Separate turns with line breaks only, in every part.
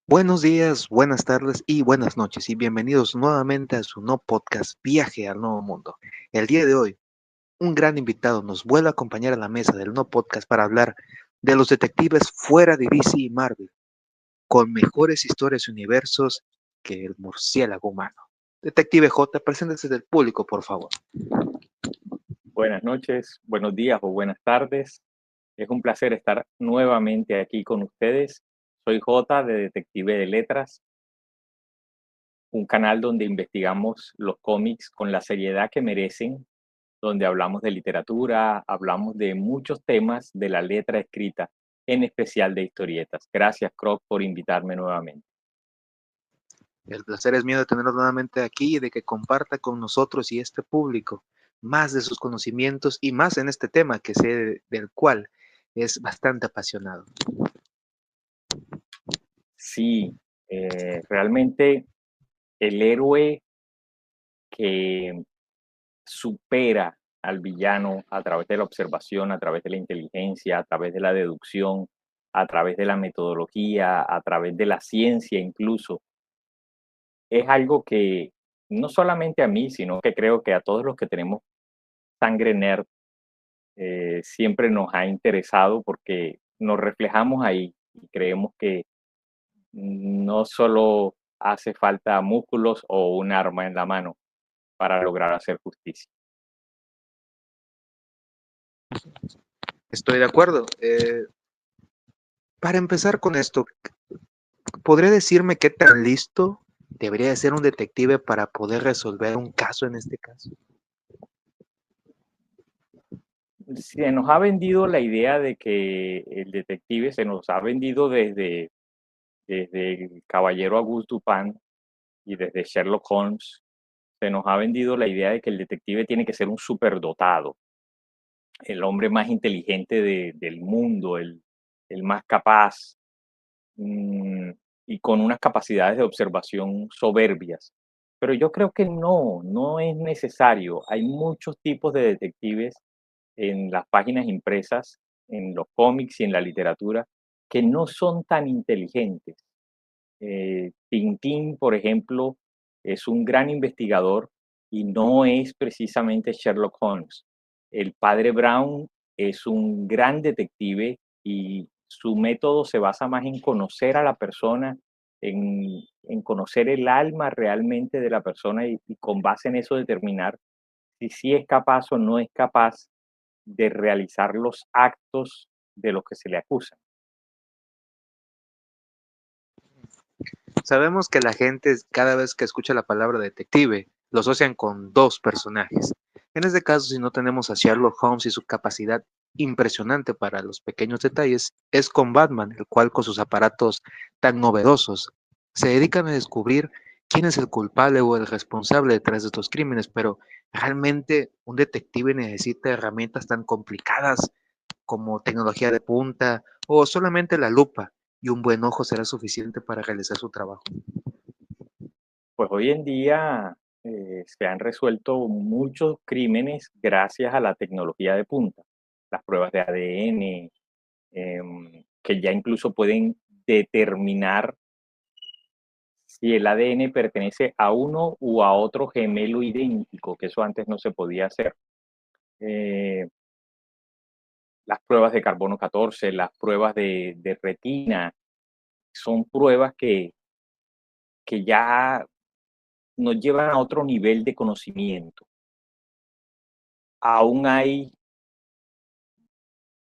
Buenos días, buenas tardes y buenas noches y bienvenidos nuevamente a su no podcast Viaje al Nuevo Mundo. El día de hoy, un gran invitado nos vuelve a acompañar a la mesa del no podcast para hablar de los detectives fuera de DC y Marvel, con mejores historias y universos que el murciélago humano. Detective J, preséntese del público, por favor.
Buenas noches, buenos días o buenas tardes. Es un placer estar nuevamente aquí con ustedes. Soy J de Detective de Letras, un canal donde investigamos los cómics con la seriedad que merecen, donde hablamos de literatura, hablamos de muchos temas de la letra escrita, en especial de historietas. Gracias, Croc, por invitarme nuevamente.
El placer es mío de tenerlo nuevamente aquí y de que comparta con nosotros y este público más de sus conocimientos y más en este tema que sé del cual es bastante apasionado.
Sí, realmente el héroe que supera al villano a través de la observación, a través de la inteligencia, a través de la deducción, a través de la metodología, a través de la ciencia incluso. Es algo que no solamente a mí, sino que creo que a todos los que tenemos sangre nerd siempre nos ha interesado porque nos reflejamos ahí y creemos que no solo hace falta músculos o un arma en la mano para lograr hacer justicia.
Estoy de acuerdo. Para empezar con esto, ¿podría decirme qué tan listo debería de ser un detective para poder resolver un caso en este caso?
Se nos ha vendido la idea de que el detective se nos ha vendido desde el caballero Auguste Dupin y desde Sherlock Holmes, se nos ha vendido la idea de que el detective tiene que ser un superdotado, el hombre más inteligente del mundo, el más capaz, mm, y con unas capacidades de observación soberbias. Pero yo creo que no es necesario. Hay muchos tipos de detectives en las páginas impresas, en los cómics y en la literatura, que no son tan inteligentes. Tintín, por ejemplo, es un gran investigador y no es precisamente Sherlock Holmes. El padre Brown es un gran detective y su método se basa más en conocer a la persona, en conocer el alma realmente de la persona y con base en eso determinar si sí es capaz o no es capaz de realizar los actos de los que se le acusan.
Sabemos que la gente cada vez que escucha la palabra detective lo asocian con dos personajes. En este caso, si no tenemos a Sherlock Holmes y su capacidad impresionante para los pequeños detalles, es con Batman, el cual con sus aparatos tan novedosos se dedican a descubrir quién es el culpable o el responsable detrás de estos crímenes, pero realmente un detective necesita herramientas tan complicadas como tecnología de punta o solamente la lupa y un buen ojo será suficiente para realizar su trabajo.
Pues hoy en día se han resuelto muchos crímenes gracias a la tecnología de punta, las pruebas de ADN, que ya incluso pueden determinar si el ADN pertenece a uno u a otro gemelo idéntico, que eso antes no se podía hacer. Eh, las pruebas de carbono 14, las pruebas de retina, son pruebas que ya nos llevan a otro nivel de conocimiento. Aún hay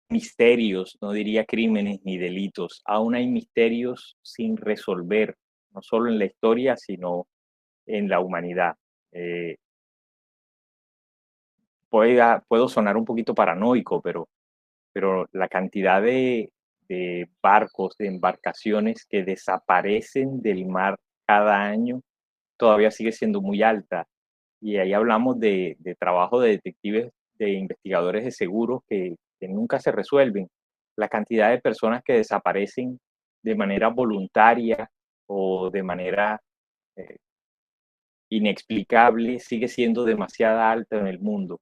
misterios, no diría crímenes ni delitos, aún hay misterios sin resolver, no solo en la historia, sino en la humanidad. Eh, puedo sonar un poquito paranoico, pero la cantidad de barcos, de embarcaciones que desaparecen del mar cada año todavía sigue siendo muy alta. Y ahí hablamos de trabajo de detectives, de investigadores de seguros que nunca se resuelven. La cantidad de personas que desaparecen de manera voluntaria o de manera eh, inexplicable sigue siendo demasiada alta en el mundo.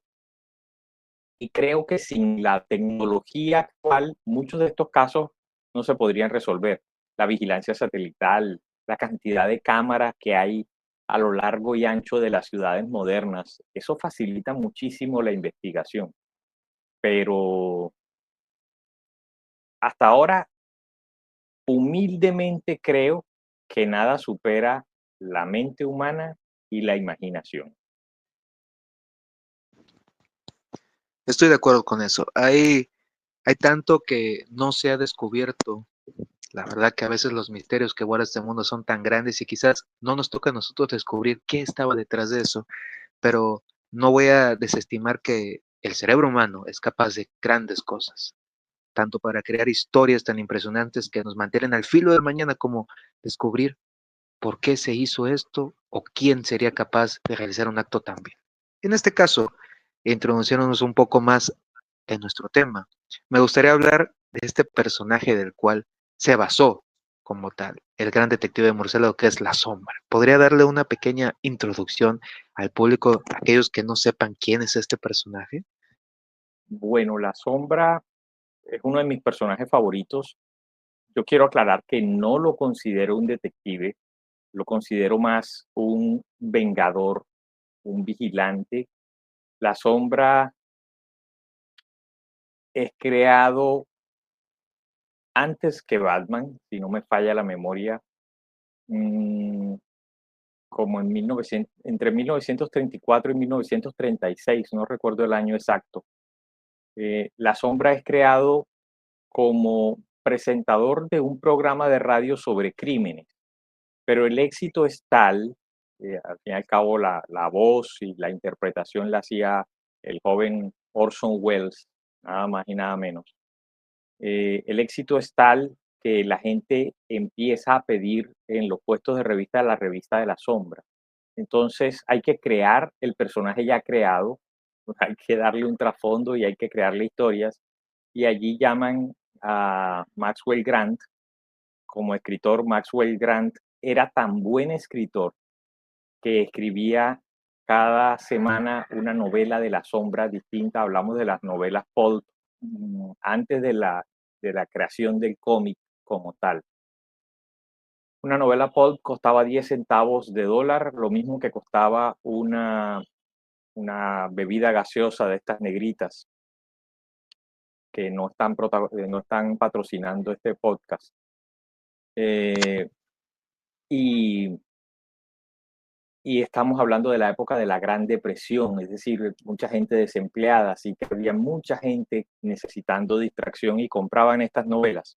Y creo que sin la tecnología actual, muchos de estos casos no se podrían resolver. la vigilancia satelital, la cantidad de cámaras que hay a lo largo y ancho de las ciudades modernas. Eso facilita muchísimo la investigación, pero hasta ahora humildemente creo que nada supera la mente humana y la imaginación.
Estoy de acuerdo con eso. Hay tanto que no se ha descubierto. La verdad que a veces los misterios que guarda este mundo son tan grandes y quizás no nos toca a nosotros descubrir qué estaba detrás de eso, pero no voy a desestimar que el cerebro humano es capaz de grandes cosas, tanto para crear historias tan impresionantes que nos mantienen al filo del mañana como descubrir por qué se hizo esto o quién sería capaz de realizar un acto tan bien. En este caso, introduciéndonos un poco más en nuestro tema, me gustaría hablar de este personaje del cual se basó como tal, el gran detective de Murciélago, que es La Sombra. ¿Podría darle una pequeña introducción al público, a aquellos que no sepan quién es este personaje?
Bueno, La Sombra es uno de mis personajes favoritos. Yo quiero aclarar que no lo considero un detective, lo considero más un vengador, un vigilante. La Sombra es creado antes que Batman, si no me falla la memoria, mm, como en 1900, entre 1934 y 1936, no recuerdo el año exacto. La Sombra es creado como presentador de un programa de radio sobre crímenes, pero el éxito es tal, al fin y al cabo la voz y la interpretación la hacía el joven Orson Welles, nada más y nada menos. El éxito es tal que la gente empieza a pedir en los puestos de revista la revista de La Sombra. Entonces hay que crear el personaje ya creado, hay que darle un trasfondo y hay que crearle historias. Y allí llaman a Maxwell Grant como escritor. Maxwell Grant era tan buen escritor que escribía cada semana una novela de La Sombra distinta. Hablamos de las novelas pulp antes de la creación del cómic como tal. Una novela pulp costaba 10 centavos de dólar, lo mismo que costaba una bebida gaseosa de estas negritas que no están patrocinando este podcast. Eh, y, y estamos hablando de la época de la Gran Depresión, es decir, mucha gente desempleada, así que había mucha gente necesitando distracción y compraban estas novelas.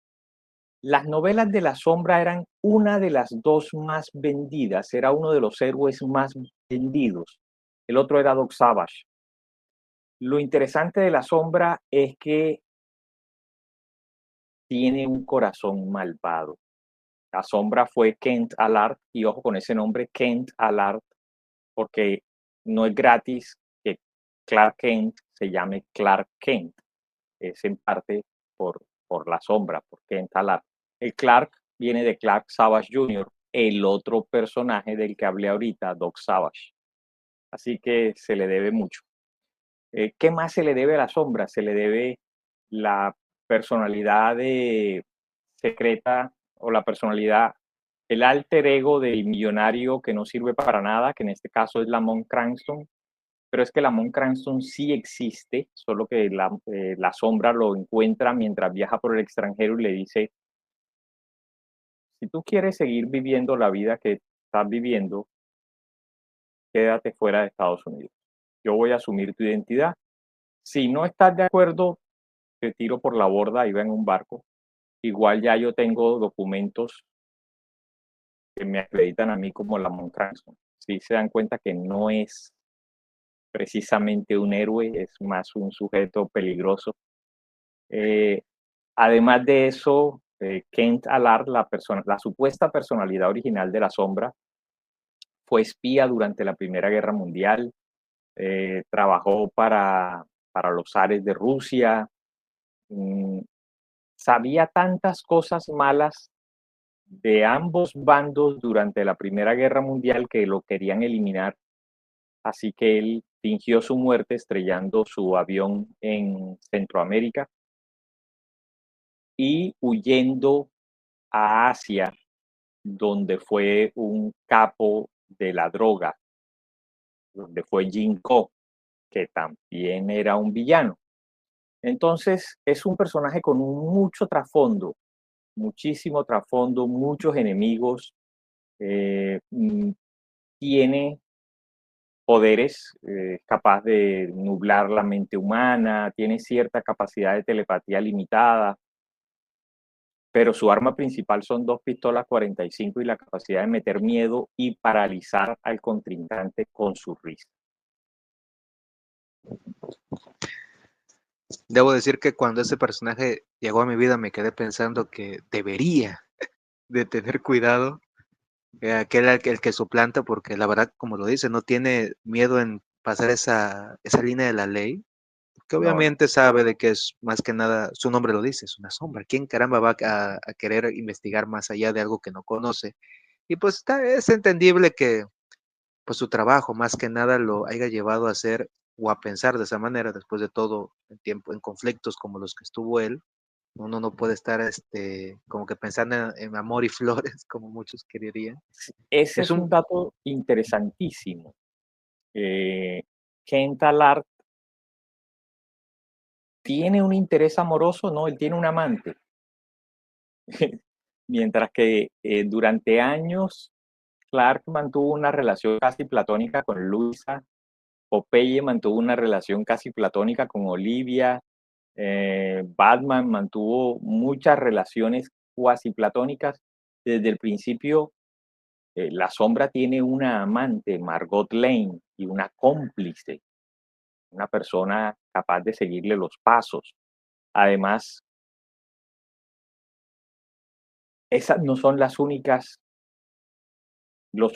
Las novelas de La Sombra eran una de las dos más vendidas, era uno de los héroes más vendidos. El otro era Doc Savage. Lo interesante de La Sombra es que tiene un corazón malvado. La Sombra fue Kent Allard, y ojo con ese nombre, Kent Allard, porque no es gratis que Clark Kent se llame Clark Kent. Es en parte por La Sombra, por Kent Allard. El Clark viene de Clark Savage Jr., el otro personaje del que hablé ahorita, Doc Savage. Así que se le debe mucho. ¿Qué más se le debe a La Sombra? Se le debe la personalidad secreta o la personalidad, el alter ego del millonario que no sirve para nada, que en este caso es Lamont Cranston, pero es que Lamont Cranston sí existe, solo que la Sombra lo encuentra mientras viaja por el extranjero y le dice, si tú quieres seguir viviendo la vida que estás viviendo, quédate fuera de Estados Unidos. Yo voy a asumir tu identidad. Si no estás de acuerdo, te tiro por la borda, iba en un barco. Igual ya yo tengo documentos que me acreditan a mí como Lamont Cranston. Si se dan cuenta que no es precisamente un héroe, es más un sujeto peligroso. Eh, Además de eso, Kent Allard, la supuesta personalidad original de La Sombra, fue espía durante la Primera Guerra Mundial, trabajó para los zares de Rusia, mm, sabía tantas cosas malas de ambos bandos durante la Primera Guerra Mundial que lo querían eliminar, así que él fingió su muerte estrellando su avión en Centroamérica y huyendo a Asia, donde fue un capo de la droga, donde fue Jinko, que también era un villano. Entonces, es un personaje con mucho trasfondo, muchísimo trasfondo, muchos enemigos. Tiene poderes, capaz de nublar la mente humana, tiene cierta capacidad de telepatía limitada, pero su arma principal son dos pistolas 45 y la capacidad de meter miedo y paralizar al contrincante con su risa.
Debo decir que cuando ese personaje llegó a mi vida me quedé pensando que debería de tener cuidado, que era el que suplanta, porque la verdad, como lo dice, no tiene miedo en pasar esa línea de la ley, que
No, no.
obviamente sabe de que es más que nada, su nombre lo dice, es una sombra. ¿Quién caramba va a querer investigar más allá de algo que no conoce? Y pues es entendible que pues su trabajo más que nada lo haya llevado a hacer o a pensar de esa manera, después de todo, en conflictos como los que estuvo él, uno no puede estar como que pensando en amor y flores, como muchos querían.
Ese
Es
es un
un,
dato interesantísimo. Kent Alard tiene un interés amoroso, no, él tiene un amante. Mientras que durante años Clark mantuvo una relación casi platónica con Luisa, Popeye mantuvo una relación casi platónica con Olivia, Batman mantuvo muchas relaciones cuasi platónicas. Desde el principio, La Sombra tiene una amante, Margot Lane, y una cómplice, una persona capaz de seguirle los pasos. Además, esas no son los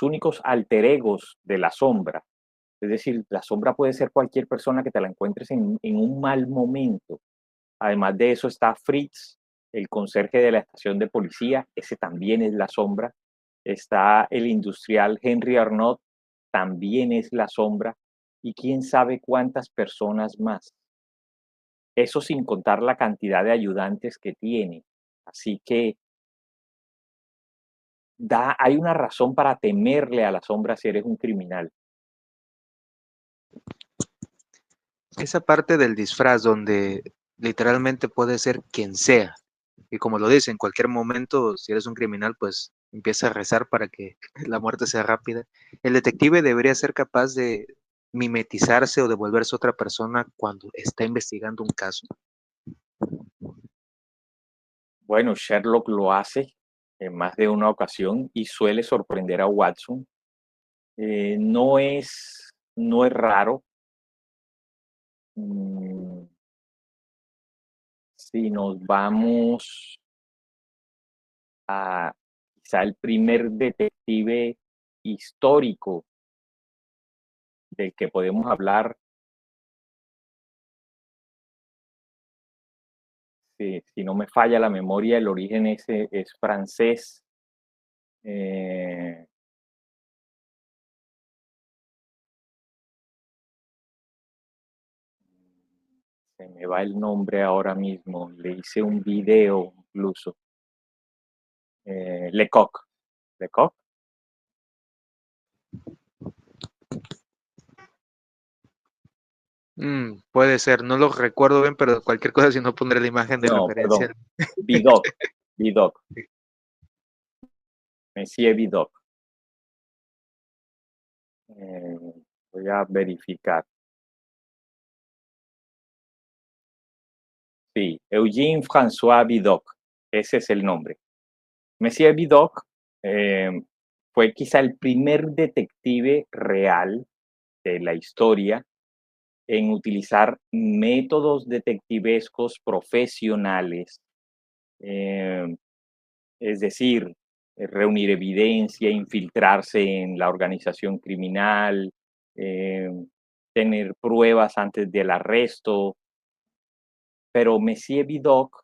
únicos alter egos de La Sombra. Es decir, La Sombra puede ser cualquier persona que te la encuentres en un mal momento. Además de eso está Fritz, el conserje de la estación de policía, ese también es La Sombra. Está el industrial Henry Arnott, también es La Sombra. Y quién sabe cuántas personas más. Eso sin contar la cantidad de ayudantes que tiene. Así que hay una razón para temerle a La Sombra si eres un criminal.
esa parte del disfraz donde literalmente puede ser quien sea. Y como lo dice, en cualquier momento, si eres un criminal, pues empieza a rezar para que la muerte sea rápida. El detective debería ser capaz de mimetizarse o de volverse otra persona cuando está investigando un caso.
Bueno, Sherlock lo hace en más de una ocasión y suele sorprender a Watson. No es raro. Mm, si nos vamos a quizá el primer detective histórico del que podemos hablar, si no me falla la memoria, el origen es francés. eh, Se me va el nombre ahora mismo, le hice un video incluso. Lecoq. Lecoq.
Puede ser, no lo recuerdo bien, pero cualquier cosa si no pondré la imagen de
No,
referencia.
perdón. Vidocq. Vidocq. Monsieur Vidocq. Eh, Voy a verificar. Sí, Eugene François Vidocq. Ese es el nombre. Monsieur Vidocq eh, fue quizá el primer detective real de la historia en utilizar métodos detectivescos profesionales, eh, es decir, reunir evidencia, infiltrarse en la organización criminal, eh, tener pruebas antes del arresto. Pero Monsieur Vidocq,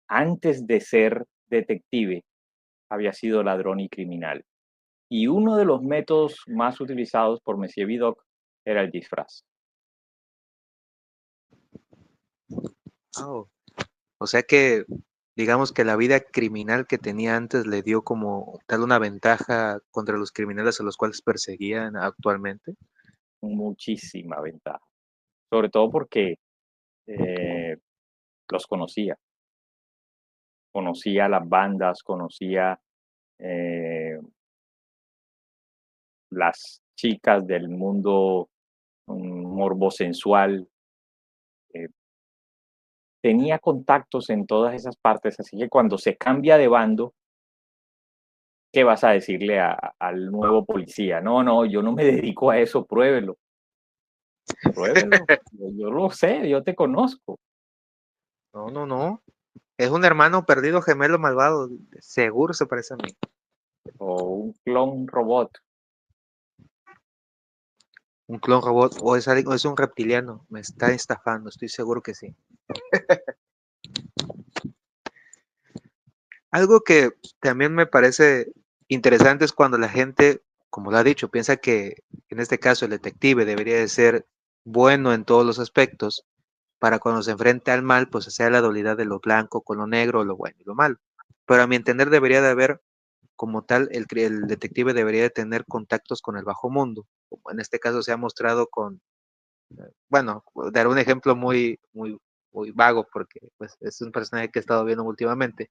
antes de ser detective, había sido ladrón y criminal. Y uno de los métodos más utilizados por Monsieur Vidocq era el disfraz.
Oh, o sea que digamos que la vida criminal que tenía antes le dio como tal una ventaja contra los criminales a los cuales perseguían actualmente.
muchísima ventaja, sobre todo porque eh, los conocía las bandas, conocía eh, las chicas del mundo morbosensual, eh, tenía contactos en todas esas partes, así que cuando se cambia de bando, ¿qué vas a decirle al nuevo policía? No, no, yo no me dedico a eso, pruébelo, pruébelo, yo lo sé, yo te conozco.
No, no, no. Es un hermano perdido gemelo malvado. Seguro se parece a mí.
O un clon robot.
Un clon robot o es un reptiliano. Me está estafando, estoy seguro que sí. Algo que también me parece interesante es cuando la gente, como lo ha dicho, piensa que en este caso el detective debería de ser bueno en todos los aspectos para cuando se enfrente al mal, pues sea la dualidad de lo blanco con lo negro, lo bueno y lo malo. Pero a mi entender debería de haber, como tal, el detective debería de tener contactos con el bajo mundo. Como en este caso se ha mostrado con, bueno, dar un ejemplo muy vago porque pues, es un personaje que he estado viendo últimamente,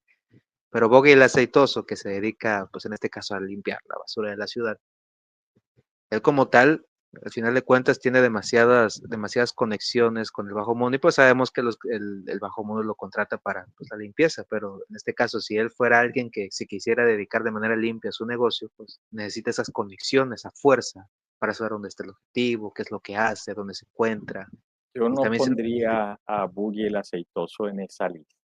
pero Boggy el aceitoso, que se dedica, pues en este caso, a limpiar la basura de la ciudad, él como tal, al final de cuentas, tiene demasiadas conexiones con el bajo mundo y pues sabemos que el bajo mundo lo contrata para pues, la limpieza, pero en este caso, si él fuera alguien que se quisiera dedicar de manera limpia a su negocio, pues necesita esas conexiones, esa fuerza para saber dónde está el objetivo, qué es lo que hace, dónde se encuentra.
Yo
Y
no
también,
pondría a Boogie el aceitoso en esa lista.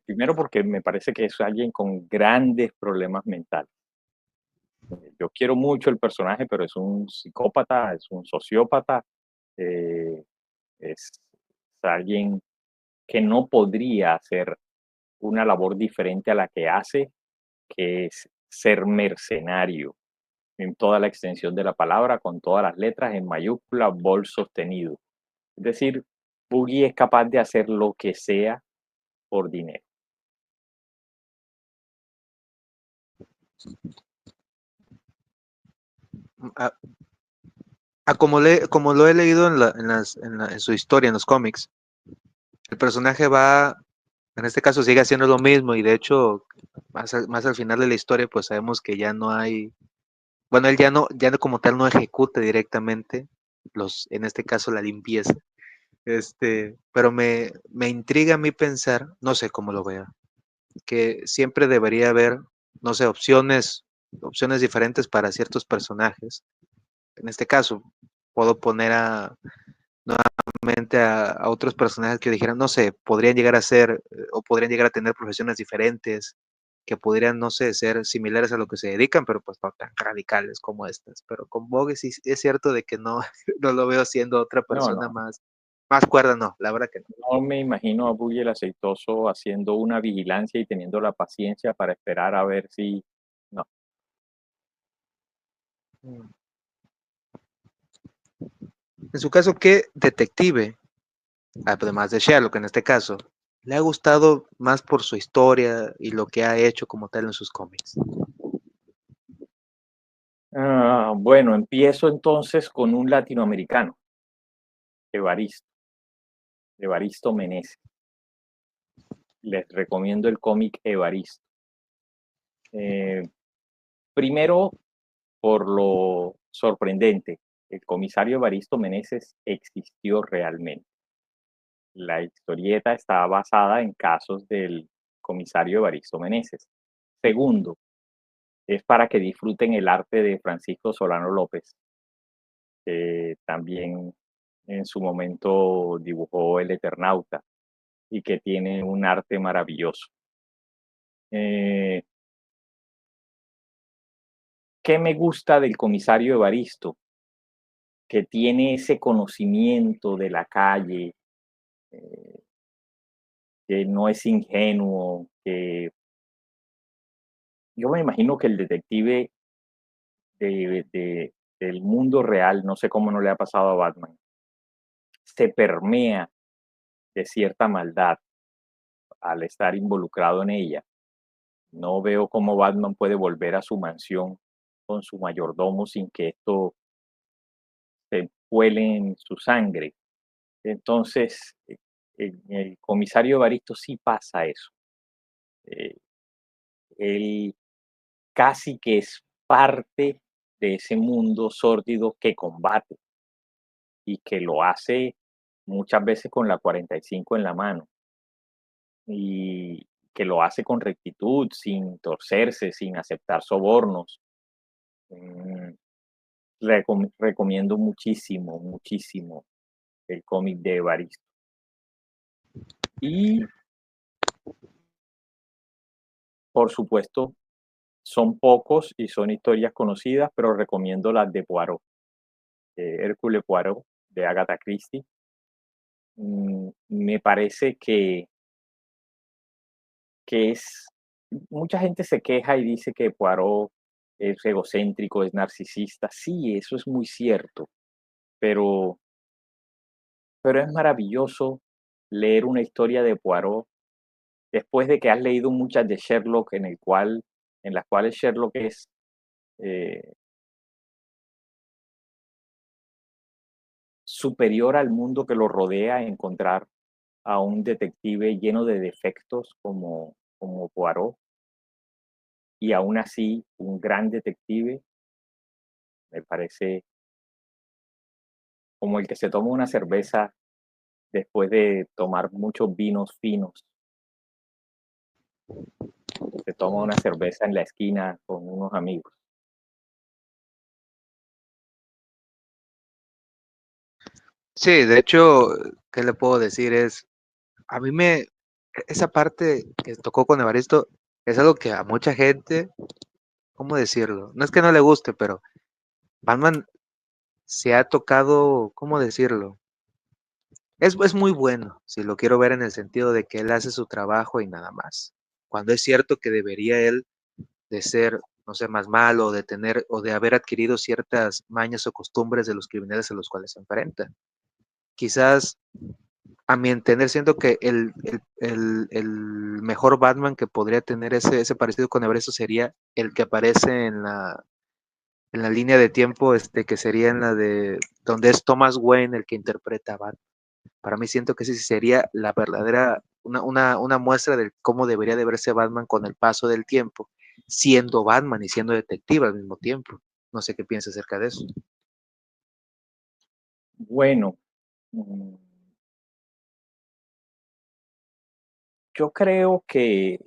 Primero porque me parece que es alguien con grandes problemas mentales. Yo quiero mucho el personaje, pero es un psicópata, es un sociópata, eh, es alguien que no podría hacer una labor diferente a la que hace, que es ser mercenario en toda la extensión de la palabra, con todas las letras en mayúscula, bol sostenido. Es decir, Boogie es capaz de hacer lo que sea por dinero.
a, como lo he leído en su historia, en los cómics, el personaje va, en este caso sigue haciendo lo mismo y de hecho, más al final de la historia, pues sabemos que ya no hay, bueno, él ya no como tal no ejecuta directamente en este caso la limpieza, pero me intriga a mí pensar, no sé cómo lo vea, que siempre debería haber, no sé, opciones diferentes para ciertos personajes. En este caso, puedo poner a otros personajes que dijeran, no sé, podrían llegar a ser o podrían llegar a tener profesiones diferentes, que podrían, no sé, ser similares a lo que se dedican, pero pues no tan radicales como estas. Pero con Vogue sí es cierto de que no, no lo veo siendo otra
No,
persona
no,
más cuerda, no, la verdad que no.
no me imagino a Boogie el aceitoso haciendo una vigilancia y teniendo la paciencia para esperar a ver si... No,
Mm. En su caso, ¿qué detective, además de Sherlock en este caso, le ha gustado más por su historia y lo que ha hecho como tal en sus cómics?
Bueno, empiezo entonces con un latinoamericano, Evaristo, Evaristo Meneses. Les recomiendo el cómic Evaristo. Eh, Primero, por lo sorprendente, el comisario Evaristo Meneses existió realmente. La historieta está basada en casos del comisario Evaristo Meneses. Segundo, es para que disfruten el arte de Francisco Solano López, que también en su momento dibujó El Eternauta y que tiene un arte maravilloso. Eh, ¿Qué me gusta del comisario Evaristo? Que tiene ese conocimiento de la calle, eh, que no es ingenuo, que yo me imagino que el detective del mundo real, no sé cómo no le ha pasado a Batman, se permea de cierta maldad al estar involucrado en ella. No veo cómo Batman puede volver a su mansión con su mayordomo sin que esto se cuele en su sangre. Entonces, en el comisario Evaristo sí pasa eso. Eh, Él casi que es parte de ese mundo sórdido que combate y que lo hace muchas veces con la 45 en la mano y que lo hace con rectitud, sin torcerse, sin aceptar sobornos. Mm, recomiendo muchísimo, muchísimo el cómic de Evaristo. Y, por supuesto, son pocos y son historias conocidas, pero recomiendo las de Poirot, Hércules Poirot, de Agatha Christie. Me parece que es, mucha gente se queja y dice que Poirot es egocéntrico, es narcisista. Sí, eso es muy cierto, pero, pero es maravilloso leer una historia de Poirot después de que has leído muchas de Sherlock en las cuales Sherlock es eh, superior al mundo que lo rodea, encontrar a un detective lleno de defectos como Poirot y aún así un gran detective, me parece como el que se toma una cerveza después de tomar muchos vinos finos. Se toma una cerveza en la esquina con unos amigos.
Sí, de hecho, ¿qué le puedo decir? A mí esa parte que tocó con Evaristo es algo que a mucha gente, ¿cómo decirlo? No es que no le guste, pero Batman se ha tocado, ¿cómo decirlo? Es muy bueno, si lo quiero ver en el sentido de que él hace su trabajo y nada más. Cuando es cierto que debería él de ser, no sé, más malo, de tener o de haber adquirido ciertas mañas o costumbres de los criminales a los cuales se enfrenta. Quizás, a mi entender, siento que el mejor Batman que podría tener ese parecido con Everest sería el que aparece en la línea de tiempo, que sería en la de donde es Thomas Wayne el que interpreta a Batman. Para mí siento que ese sí sería la verdadera, una muestra de cómo debería de verse Batman con el paso del tiempo, siendo Batman y siendo detective al mismo tiempo. No sé qué piensas acerca de eso.
Bueno, yo creo que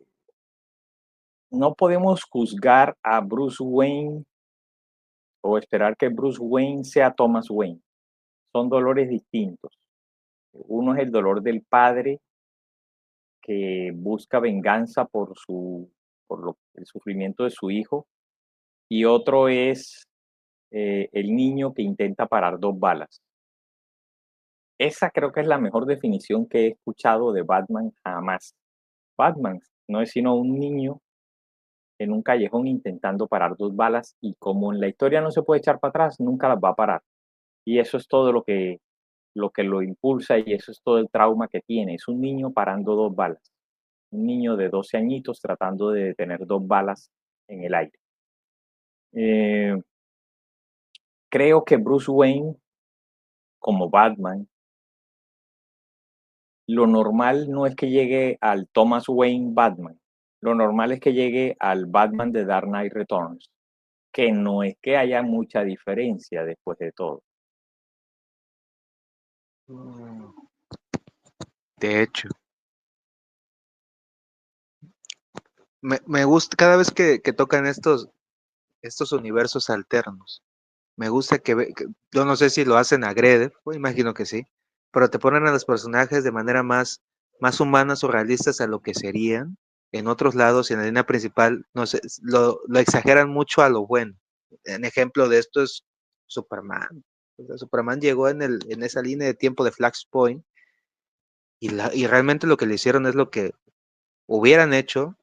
no podemos juzgar a Bruce Wayne o esperar que Bruce Wayne sea Thomas Wayne. Son dolores distintos. Uno es el dolor del padre que busca venganza el sufrimiento de su hijo, y otro es el niño que intenta parar dos balas. Esa creo que es la mejor definición que he escuchado de Batman jamás. Batman no es sino un niño en un callejón intentando parar dos balas y como en la historia no se puede echar para atrás, nunca las va a parar. Y eso es todo lo que lo impulsa y eso es todo el trauma que tiene. Es un niño parando dos balas. Un niño de 12 añitos tratando de detener dos balas en el aire. Eh, Creo que Bruce Wayne, como Batman, lo normal no es que llegue al Thomas Wayne Batman. Lo normal es que llegue al Batman de Dark Knight Returns, que no es que haya mucha diferencia después de todo.
De hecho, me gusta cada vez que tocan estos universos alternos. Me gusta yo no sé si lo hacen agrede, pues imagino que sí, pero te ponen a los personajes de manera más humanas o realistas a lo que serían. En otros lados, en la línea principal, no sé, lo exageran mucho a lo bueno. Un ejemplo de esto es Superman. O sea, Superman llegó en esa línea de tiempo de Flashpoint y realmente lo que le hicieron es lo que hubieran hecho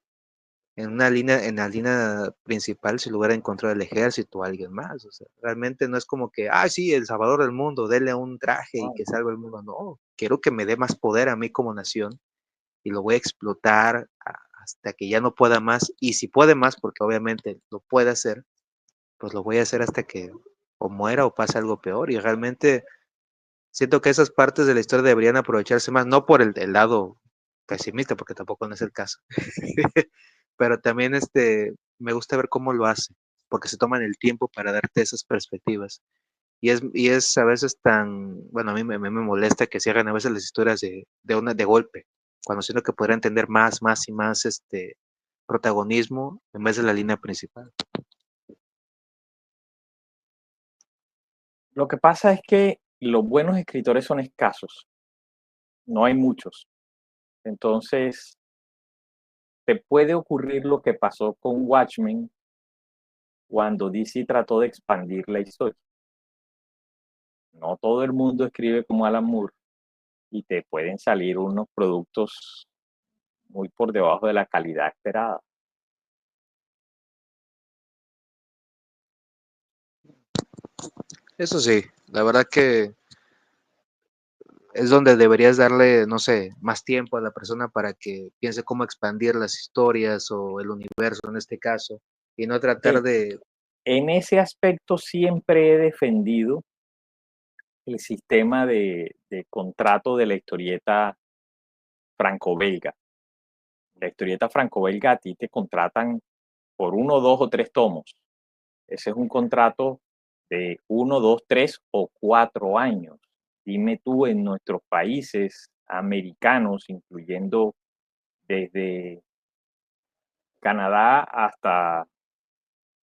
en la línea principal si lo hubiera encontrado el ejército o alguien más. O sea, realmente no es como que, ah, sí, el salvador del mundo, dele un traje y que salve el mundo. No, quiero que me dé más poder a mí como nación y lo voy a explotar hasta que ya no pueda más. Y si puede más, porque obviamente lo puede hacer, pues lo voy a hacer hasta que o muera o pase algo peor. Y realmente siento que esas partes de la historia deberían aprovecharse más, no por el lado pesimista, porque tampoco no es el caso, pero también me gusta ver cómo lo hace, porque se toman el tiempo para darte esas perspectivas. Y es a veces tan, bueno, a mí me molesta que se hagan a veces las historias de golpe, cuando siento que podrían tener más y más protagonismo en vez de la línea principal.
Lo que pasa es que los buenos escritores son escasos, no hay muchos. Entonces, te puede ocurrir lo que pasó con Watchmen cuando DC trató de expandir la historia. No todo el mundo escribe como Alan Moore y te pueden salir unos productos muy por debajo de la calidad esperada.
Eso sí, la verdad que es donde deberías darle, no sé, más tiempo a la persona para que piense cómo expandir las historias o el universo en este caso, y no tratar
En,
de...
en ese aspecto siempre he defendido el sistema de contrato de la historieta franco-belga. La historieta franco-belga a ti te contratan por 1, 2 o 3 tomos. Ese es un contrato de 1, 2, 3 o 4 años. Dime tú en nuestros países americanos, incluyendo desde Canadá hasta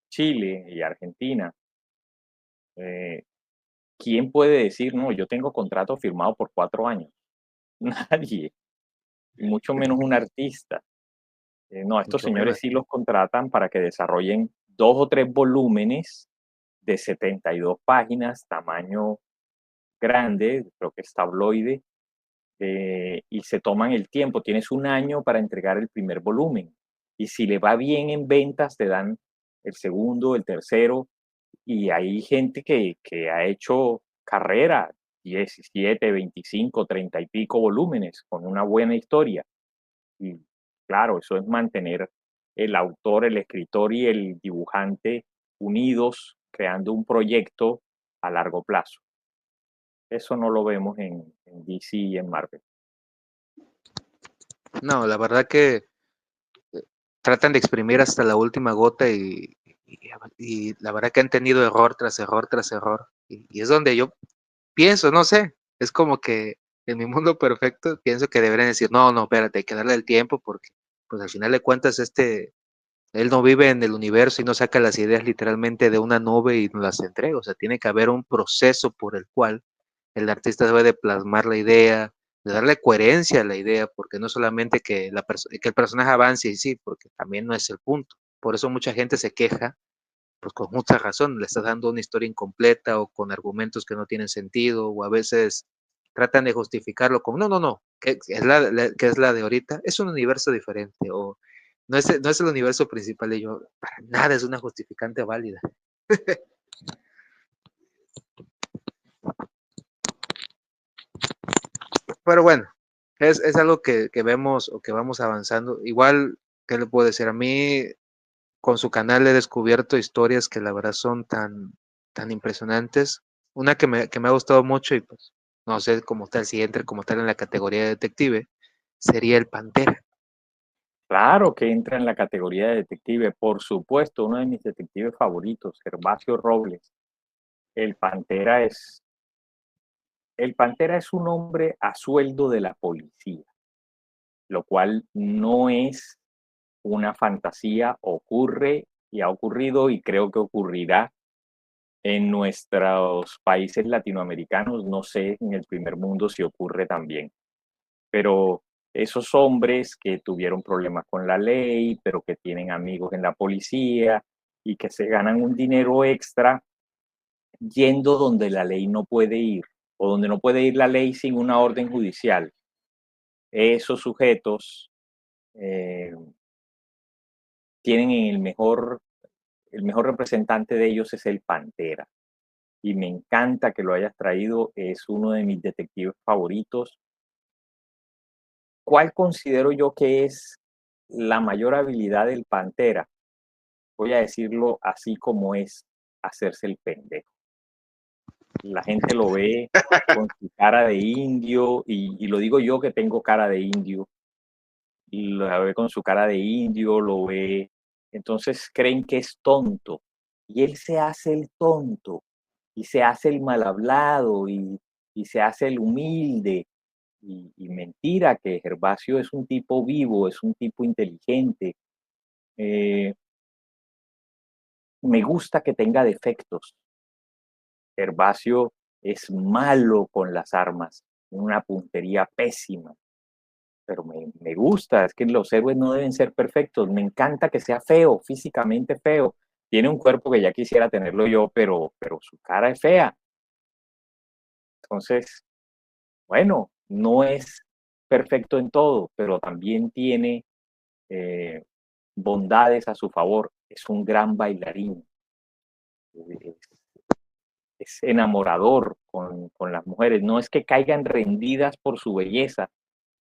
Chile y Argentina, eh, ¿quién puede decir, no, yo tengo contrato firmado por 4 años? Nadie, y mucho menos un artista. No, estos
Mucho
señores
menos.
sí los contratan para que desarrollen 2 o 3 volúmenes de 72 páginas, tamaño grande, creo que es tabloide, y se toman el tiempo. Tienes un año para entregar el primer volumen. Y si le va bien en ventas, te dan el segundo, el tercero. Y hay gente que ha hecho carrera, 17, 25, 30 y pico volúmenes con una buena historia. Y claro, eso es mantener el autor, el escritor y el dibujante unidos, creando un proyecto a largo plazo. Eso no lo vemos en DC y en Marvel.
No, la verdad que tratan de exprimir hasta la última gota y la verdad que han tenido error tras error tras error. Y es donde yo pienso, no sé, es como que en mi mundo perfecto pienso que deberían decir, no, no, espérate, hay que darle el tiempo porque pues al final de cuentas él no vive en el universo y no saca las ideas literalmente de una nube y nos las entrega. O sea, tiene que haber un proceso por el cual el artista debe de plasmar la idea, de darle coherencia a la idea, porque no solamente que el personaje avance y sí, porque también no es el punto. Por eso mucha gente se queja, pues con mucha razón, le estás dando una historia incompleta o con argumentos que no tienen sentido, o a veces tratan de justificarlo con, no, no, no, que es la de ahorita, es un universo diferente, o no es el universo principal, y yo, para nada es una justificante válida. Pero bueno, es algo que vemos o que vamos avanzando. Igual, ¿qué le puedo decir? A mí, con su canal he descubierto historias que la verdad son tan impresionantes. Una que me ha gustado mucho y pues no sé cómo tal, si entra como tal en la categoría de detective, sería el Pantera.
Claro que entra en la categoría de detective, por supuesto, uno de mis detectives favoritos, Gervasio Robles. El Pantera es, el Pantera es un hombre a sueldo de la policía, lo cual no es una fantasía, ocurre y ha ocurrido y creo que ocurrirá en nuestros países latinoamericanos. No sé en el primer mundo si ocurre también, pero esos hombres que tuvieron problemas con la ley, pero que tienen amigos en la policía y que se ganan un dinero extra yendo donde la ley no puede ir o donde no puede ir la ley sin una orden judicial. Esos sujetos eh, tienen el mejor representante de ellos es el Pantera. Y me encanta que lo hayas traído, es uno de mis detectives favoritos. ¿Cuál considero yo que es la mayor habilidad del Pantera? Voy a decirlo así como es, hacerse el pendejo. La gente lo ve con su cara de indio, y lo digo yo que tengo cara de indio, y lo ve con su cara de indio, lo ve, entonces creen que es tonto, y él se hace el tonto, y se hace el mal hablado, y se hace el humilde, y mentira, que Gervasio es un tipo vivo, es un tipo inteligente. Eh, Me gusta que tenga defectos. Gervasio es malo con las armas, una puntería pésima, pero me gusta, es que los héroes no deben ser perfectos, me encanta que sea feo, físicamente feo, tiene un cuerpo que ya quisiera tenerlo yo, pero su cara es fea, entonces, bueno, no es perfecto en todo, pero también tiene eh, bondades a su favor, es un gran bailarín, es, es enamorador con las mujeres, no es que caigan rendidas por su belleza,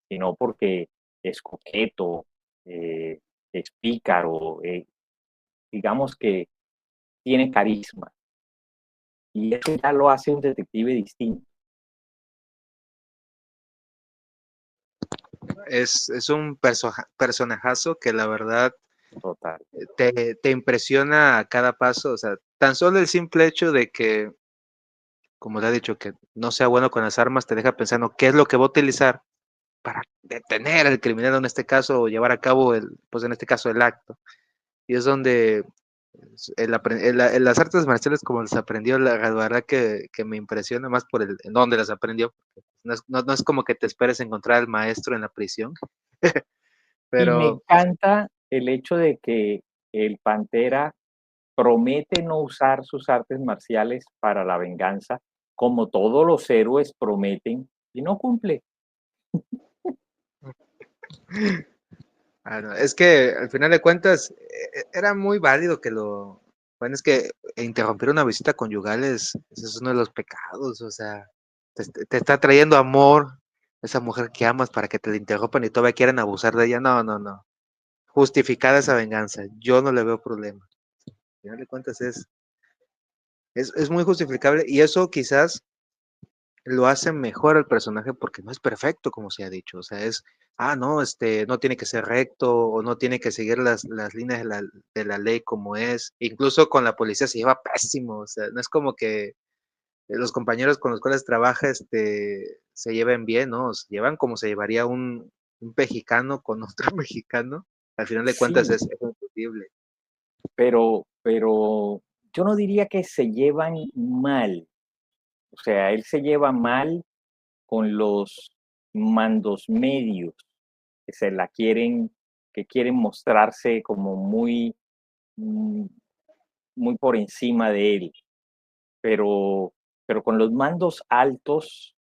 sino porque es coqueto, es pícaro, digamos que tiene carisma. Y eso ya lo hace un detective distinto.
Es un personajazo que la verdad
Total.
te impresiona a cada paso, o sea, tan solo el simple hecho de que, como te ha dicho, que no sea bueno con las armas, te deja pensando qué es lo que va a utilizar para detener al criminal en este caso o llevar a cabo pues en este caso el acto. Y es donde las artes marciales como las aprendió, la verdad que me impresiona más por en dónde las aprendió. No es como que te esperes encontrar al maestro en la prisión,
Y me
pero
encanta el hecho de que el Pantera promete no usar sus artes marciales para la venganza, como todos los héroes prometen y no cumple.
no, es que al final de cuentas era muy válido que bueno, es que interrumpir una visita conyugal es uno de los pecados, o sea, te está trayendo amor, esa mujer que amas para que te la interrumpan y todavía quieren abusar de ella, no, no, no, justificada esa venganza, yo no le veo problema, al final de cuentas es muy justificable y eso quizás lo hace mejor al personaje porque no es perfecto, como se ha dicho. O sea, no, no tiene que ser recto o no tiene que seguir las líneas de la ley como es. Incluso con la policía se lleva pésimo. O sea, no es como que los compañeros con los cuales trabaja se lleven bien, ¿no? Se llevan como se llevaría un mexicano con otro mexicano. Al final de cuentas
Sí,
es imposible.
pero yo no diría que se llevan mal. O sea, él se lleva mal con los mandos medios que se la quieren, que quieren mostrarse como muy, mm, muy por encima de él. Pero, pero con los mandos altos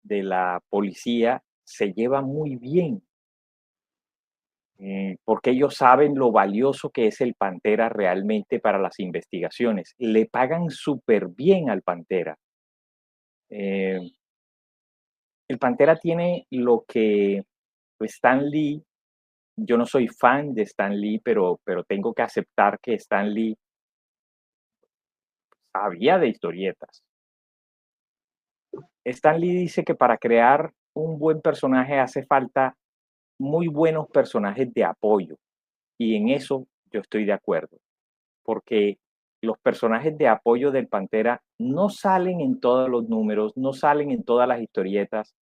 de la policía se lleva muy bien, porque ellos saben lo valioso que es el Pantera realmente para las investigaciones. Le pagan súper bien al Pantera. Eh, el Pantera tiene lo que Stan Lee, yo no soy fan de Stan Lee, pero tengo que aceptar que Stan Lee sabía de historietas. Stan Lee dice que para crear un buen personaje hace falta muy buenos personajes de apoyo, y en eso yo estoy de acuerdo, porque los personajes de apoyo del Pantera no salen en todos los números, no salen en todas las historietas,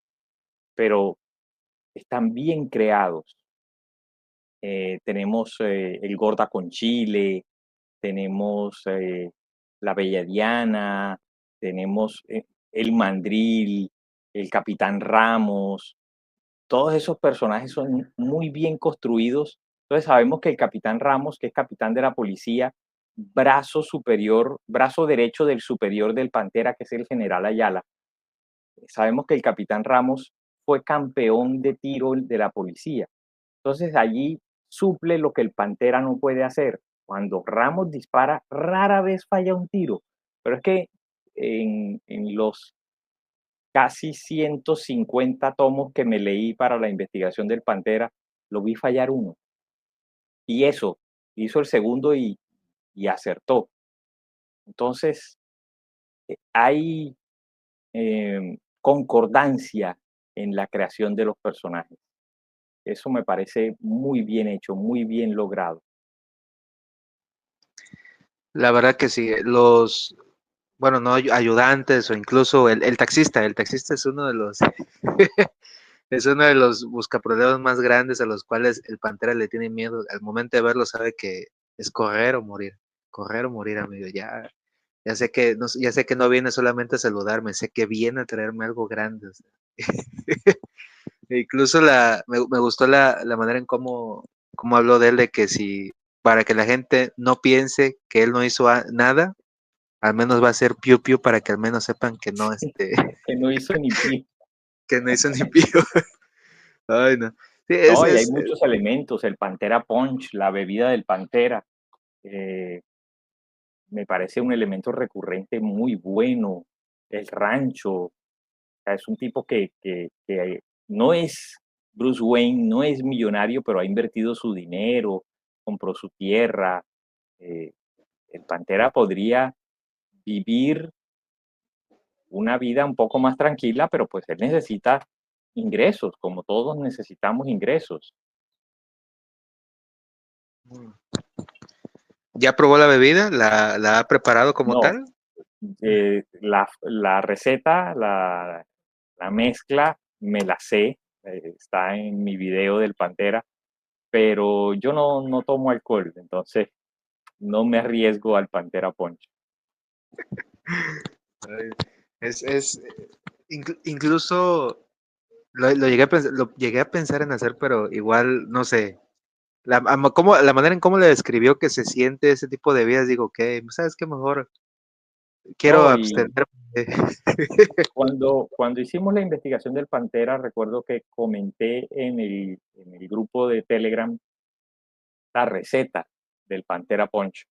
pero están bien creados. Tenemos el Gorda con Chile, tenemos la Bella Diana, tenemos el Mandril, el Capitán Ramos, todos esos personajes son muy bien construidos. Entonces sabemos que el Capitán Ramos, que es capitán de la policía, brazo superior, brazo derecho del superior del Pantera, que es el general Ayala, sabemos que el Capitán Ramos fue campeón de tiro de la policía. Entonces allí suple lo que el Pantera no puede hacer. Cuando Ramos dispara, rara vez falla un tiro. Pero es que en los casi 150 tomos que me leí para la investigación del Pantera, lo vi fallar uno. Y eso, hizo el segundo y acertó. Entonces, hay concordancia en la creación de los personajes. Eso me parece muy bien hecho, muy bien logrado.
La verdad que sí, los, bueno, no ayudantes o incluso el taxista es uno de los, es uno de los buscaproleos más grandes a los cuales el Pantera le tiene miedo. Al momento de verlo sabe que es correr o morir, amigo. Ya, ya sé que no viene solamente a saludarme, sé que viene a traerme algo grande. O sea. E incluso me gustó la manera en cómo habló de él, de que si, para que la gente no piense que él no hizo nada, al menos va a ser piu piu para que al menos sepan que no,
Que no hizo ni pie.
que no hizo ni piu. Ay, no. Sí,
No, y hay muchos elementos, el Pantera Punch, la bebida del Pantera, eh, me parece un elemento recurrente muy bueno. El rancho, o sea, es un tipo que no es Bruce Wayne, no es millonario, pero ha invertido su dinero, compró su tierra. eh, el Pantera podría vivir una vida un poco más tranquila, pero pues él necesita ingresos, como todos necesitamos ingresos.
¿Ya probó la bebida? ¿La ha preparado como
No,
tal?
la receta, la mezcla, me la sé, está en mi video del Pantera, pero yo no tomo alcohol, entonces no me arriesgo al Pantera Punch.
Ay, es incluso lo llegué lo llegué a pensar en hacer, pero igual, no sé, la manera en cómo le describió que se siente ese tipo de vidas, digo, que, ¿sabes qué? Mejor quiero
No, y
abstenerme.
cuando hicimos la investigación del Pantera, recuerdo que comenté en el grupo de Telegram la receta del Pantera Punch.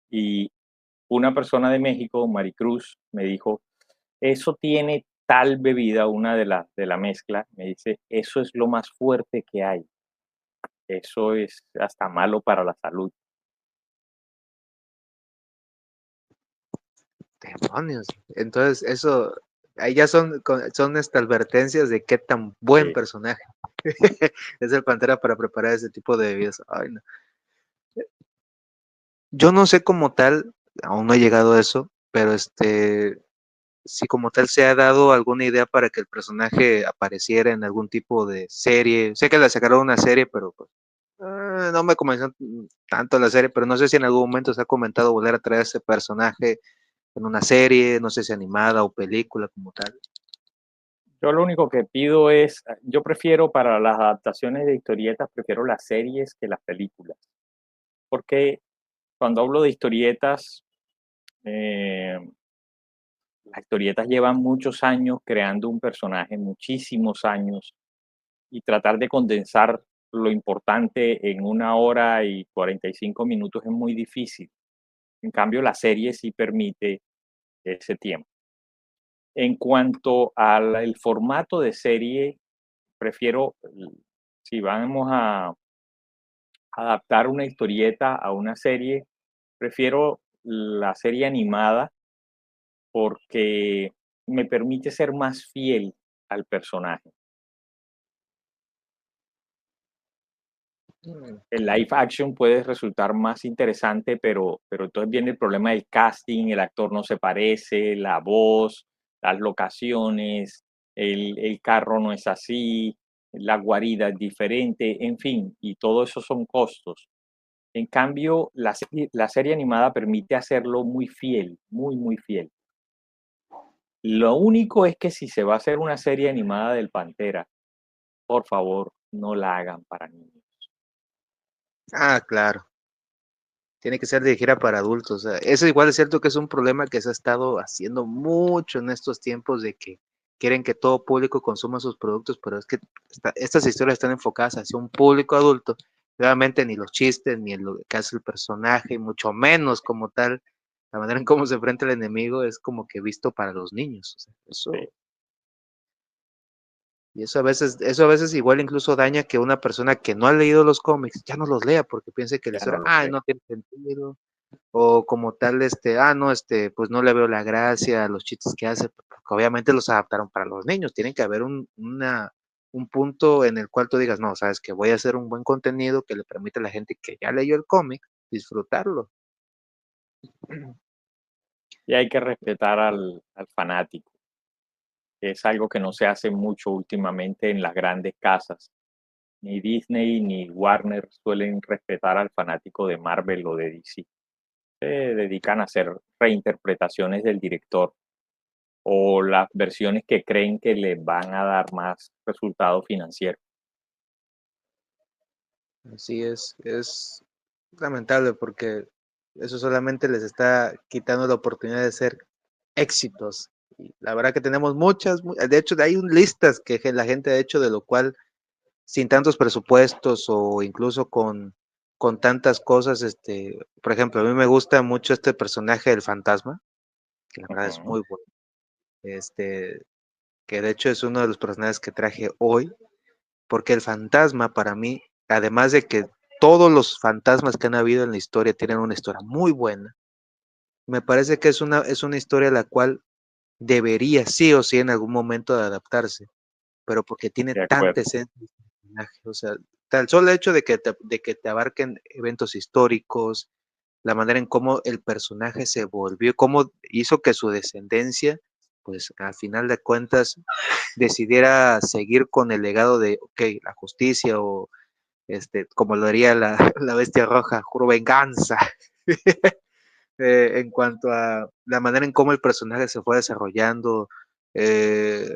Y una persona de México, Maricruz, me dijo, eso tiene tal bebida, una de la mezcla, me dice, eso es lo más fuerte que hay. Eso es hasta malo para la salud.
Demonios. Entonces, eso, ahí ya son advertencias de qué tan buen
Sí.
personaje es el Pantera para preparar ese tipo de bebidas. Ay, no. Yo no sé como tal, aún no he llegado a eso, pero si como tal se ha dado alguna idea para que el personaje apareciera en algún tipo de serie. Sé que le sacaron una serie, pero pues, no me convenció tanto la serie, pero no sé si en algún momento se ha comentado volver a traer ese personaje en una serie, no sé si animada o película como tal.
Yo lo único que pido es, yo prefiero para las adaptaciones de historietas, prefiero las series que las películas. Porque cuando hablo de historietas, eh, las historietas llevan muchos años creando un personaje, muchísimos años, y tratar de condensar lo importante en 1 hora y 45 minutos es muy difícil. En cambio, la serie sí permite ese tiempo. En cuanto al formato de serie, prefiero, si vamos a adaptar una historieta a una serie, prefiero la serie animada porque me permite ser más fiel al personaje.
Mm.
El live action puede resultar más interesante, pero entonces viene el problema del casting, el actor no se parece, la voz, las locaciones, el carro no es así, la guarida es diferente, en fin, y todo eso son costos. En cambio, la serie animada permite hacerlo muy fiel, muy, muy fiel. Lo único es que si se va a hacer una serie animada del Pantera, por favor, no la hagan para niños.
Ah, claro. Tiene que ser dirigida para adultos. O sea, eso igual es cierto que es un problema que se ha estado haciendo mucho en estos tiempos de que quieren que todo público consuma sus productos, pero es que estas historias están enfocadas hacia un público adulto. Realmente ni los chistes, ni lo que hace el personaje, y mucho menos como tal, la manera en cómo se enfrenta el enemigo es como que visto para los niños. O sea,
Sí.
Y eso a veces igual incluso daña que una persona que no ha leído los cómics ya no los lea porque piense que la
ya no
historia,
lo sé.
no tiene sentido, o como tal, no, pues no le veo la gracia a los chistes que hace, porque obviamente los adaptaron para los niños. Tiene que haber un punto en el cual tú digas, no, sabes que voy a hacer un buen contenido que le permite a la gente que ya leyó el cómic disfrutarlo.
Y hay que respetar al fanático, que es algo que no se hace mucho últimamente en las grandes casas. Ni Disney ni Warner suelen respetar al fanático de Marvel o de DC. Se dedican a hacer reinterpretaciones del director o las versiones que creen que les van a dar más resultado financiero.
Así es lamentable porque eso solamente les está quitando la oportunidad de ser éxitos. Y la verdad que tenemos de hecho, hay listas que la gente ha hecho de lo cual sin tantos presupuestos o incluso con tantas cosas, por ejemplo, a mí me gusta mucho este personaje del fantasma, que la verdad es
Ujú.
muy bueno, que de hecho es uno de los personajes que traje hoy, porque el fantasma para mí, además de que todos los fantasmas que han habido en la historia tienen una historia muy buena, me parece que es una historia a la cual debería sí o sí en algún momento de adaptarse, pero porque tiene
De
tanta
acuerdo.
esencia el personaje, o sea, tal solo hecho de que te abarquen eventos históricos, la manera en cómo el personaje se volvió, cómo hizo que su descendencia, pues al final de cuentas, decidiera seguir con el legado de, ok, la justicia o como lo haría la bestia roja, juro venganza, en cuanto a la manera en cómo el personaje se fue desarrollando, eh,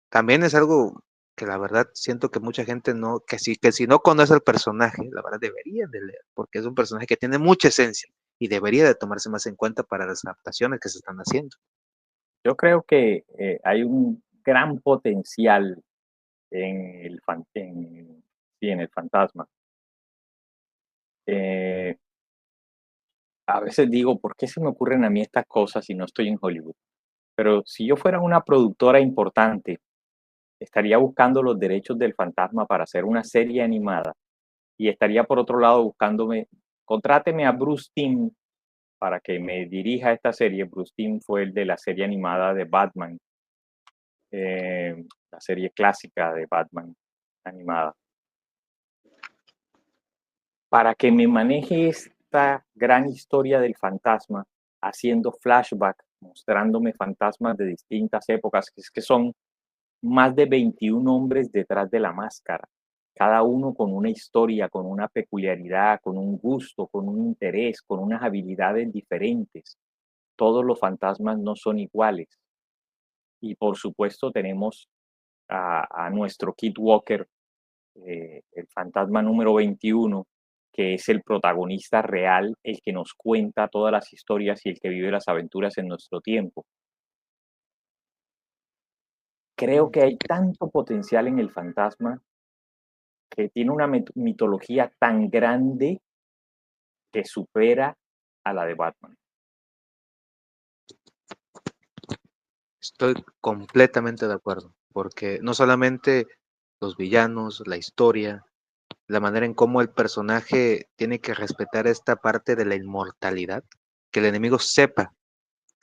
también es algo que la verdad siento que mucha gente no, que si no conoce al personaje, la verdad deberían de leer, porque es un personaje que tiene mucha esencia y debería de tomarse más en cuenta para las adaptaciones que se están haciendo.
Yo creo que hay un gran potencial sí, en el fantasma. Eh, a veces digo, ¿por qué se me ocurren a mí estas cosas si no estoy en Hollywood? Pero si yo fuera una productora importante, estaría buscando los derechos del fantasma para hacer una serie animada y estaría por otro lado contráteme a Bruce Timm para que me dirija esta serie. Bruce Timm fue el de la serie animada de Batman, la serie clásica de Batman animada, para que me maneje esta gran historia del fantasma, haciendo flashback, mostrándome fantasmas de distintas épocas, que es que son más de 21 hombres detrás de la máscara, cada uno con una historia, con una peculiaridad, con un gusto, con un interés, con unas habilidades diferentes. Todos los fantasmas no son iguales. Y por supuesto tenemos a nuestro Kid Walker, el fantasma número 21, que es el protagonista real, el que nos cuenta todas las historias y el que vive las aventuras en nuestro tiempo. Creo
Mm,
que hay tanto potencial en el fantasma que tiene una mitología tan grande que supera a la de Batman.
Estoy completamente de acuerdo, porque no solamente los villanos, la historia, la manera en cómo el personaje tiene que respetar esta parte de la inmortalidad, que el enemigo sepa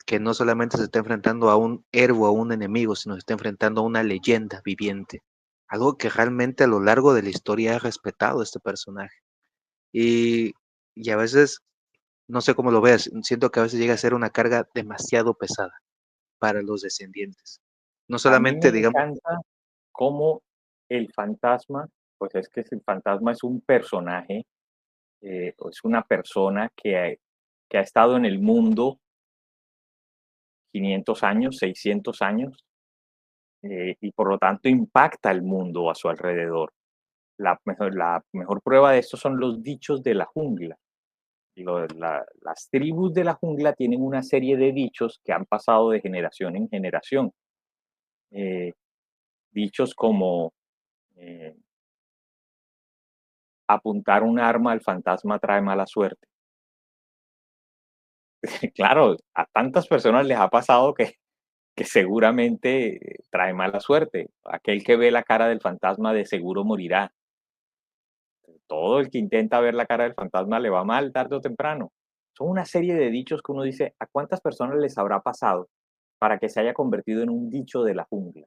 que no solamente se está enfrentando a un héroe o a un enemigo, sino se está enfrentando a una leyenda viviente. Algo que realmente a lo largo de la historia ha respetado este personaje. Y, y a veces, no sé cómo lo veas, siento que a veces llega a ser una carga demasiado pesada para los descendientes. No
A mí me
solamente, digamos,
encanta cómo el fantasma, pues es que el fantasma es un personaje, es una persona que ha estado en el mundo 500 años, 600 años, y por lo tanto impacta el mundo a su alrededor. La mejor prueba de esto son los dichos de la jungla. Las tribus de la jungla tienen una serie de dichos que han pasado de generación en generación. Eh, Dichos como eh, apuntar un arma al fantasma trae mala suerte. Claro, a tantas personas les ha pasado que seguramente trae mala suerte. Aquel que ve la cara del fantasma de seguro morirá. Todo el que intenta ver la cara del fantasma le va mal tarde o temprano. Son una serie de dichos que uno dice, ¿a cuántas personas les habrá pasado para que se haya convertido en un dicho de la jungla?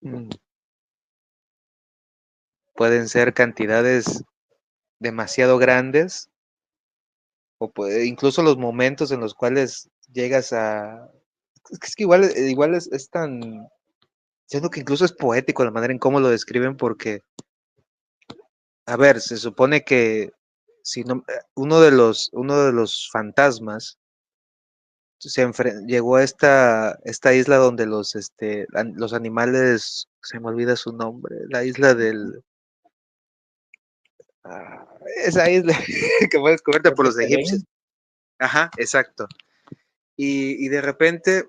Mm, Pueden ser cantidades demasiado grandes o incluso los momentos en los cuales llegas a... Es que igual es tan... Siento que incluso es poético la manera en cómo lo describen porque, a ver, se supone que si no, uno de los fantasmas llegó a esta isla donde los animales, se me olvida su nombre, la isla del... ah, esa isla que fue descubierta
Los
por los egipcios.
Efedén,
Ajá, exacto. Y de repente,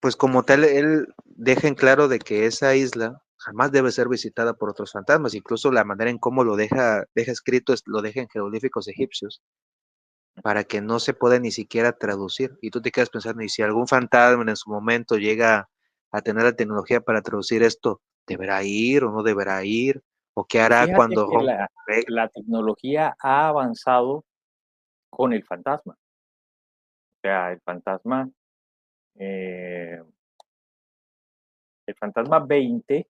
pues como tal, él deja en claro de que esa isla jamás debe ser visitada por otros fantasmas, incluso la manera en cómo deja escrito, lo deja en jeroglíficos egipcios, para que no se pueda ni siquiera traducir. Y tú te quedas pensando, y si algún fantasma en su momento llega a tener la tecnología para traducir esto, ¿deberá ir o no deberá ir? ¿O qué
pues
hará
fíjate
cuando
que
Holmes
la,
venga?
la tecnología ha avanzado con el fantasma. O sea, eh, el fantasma 20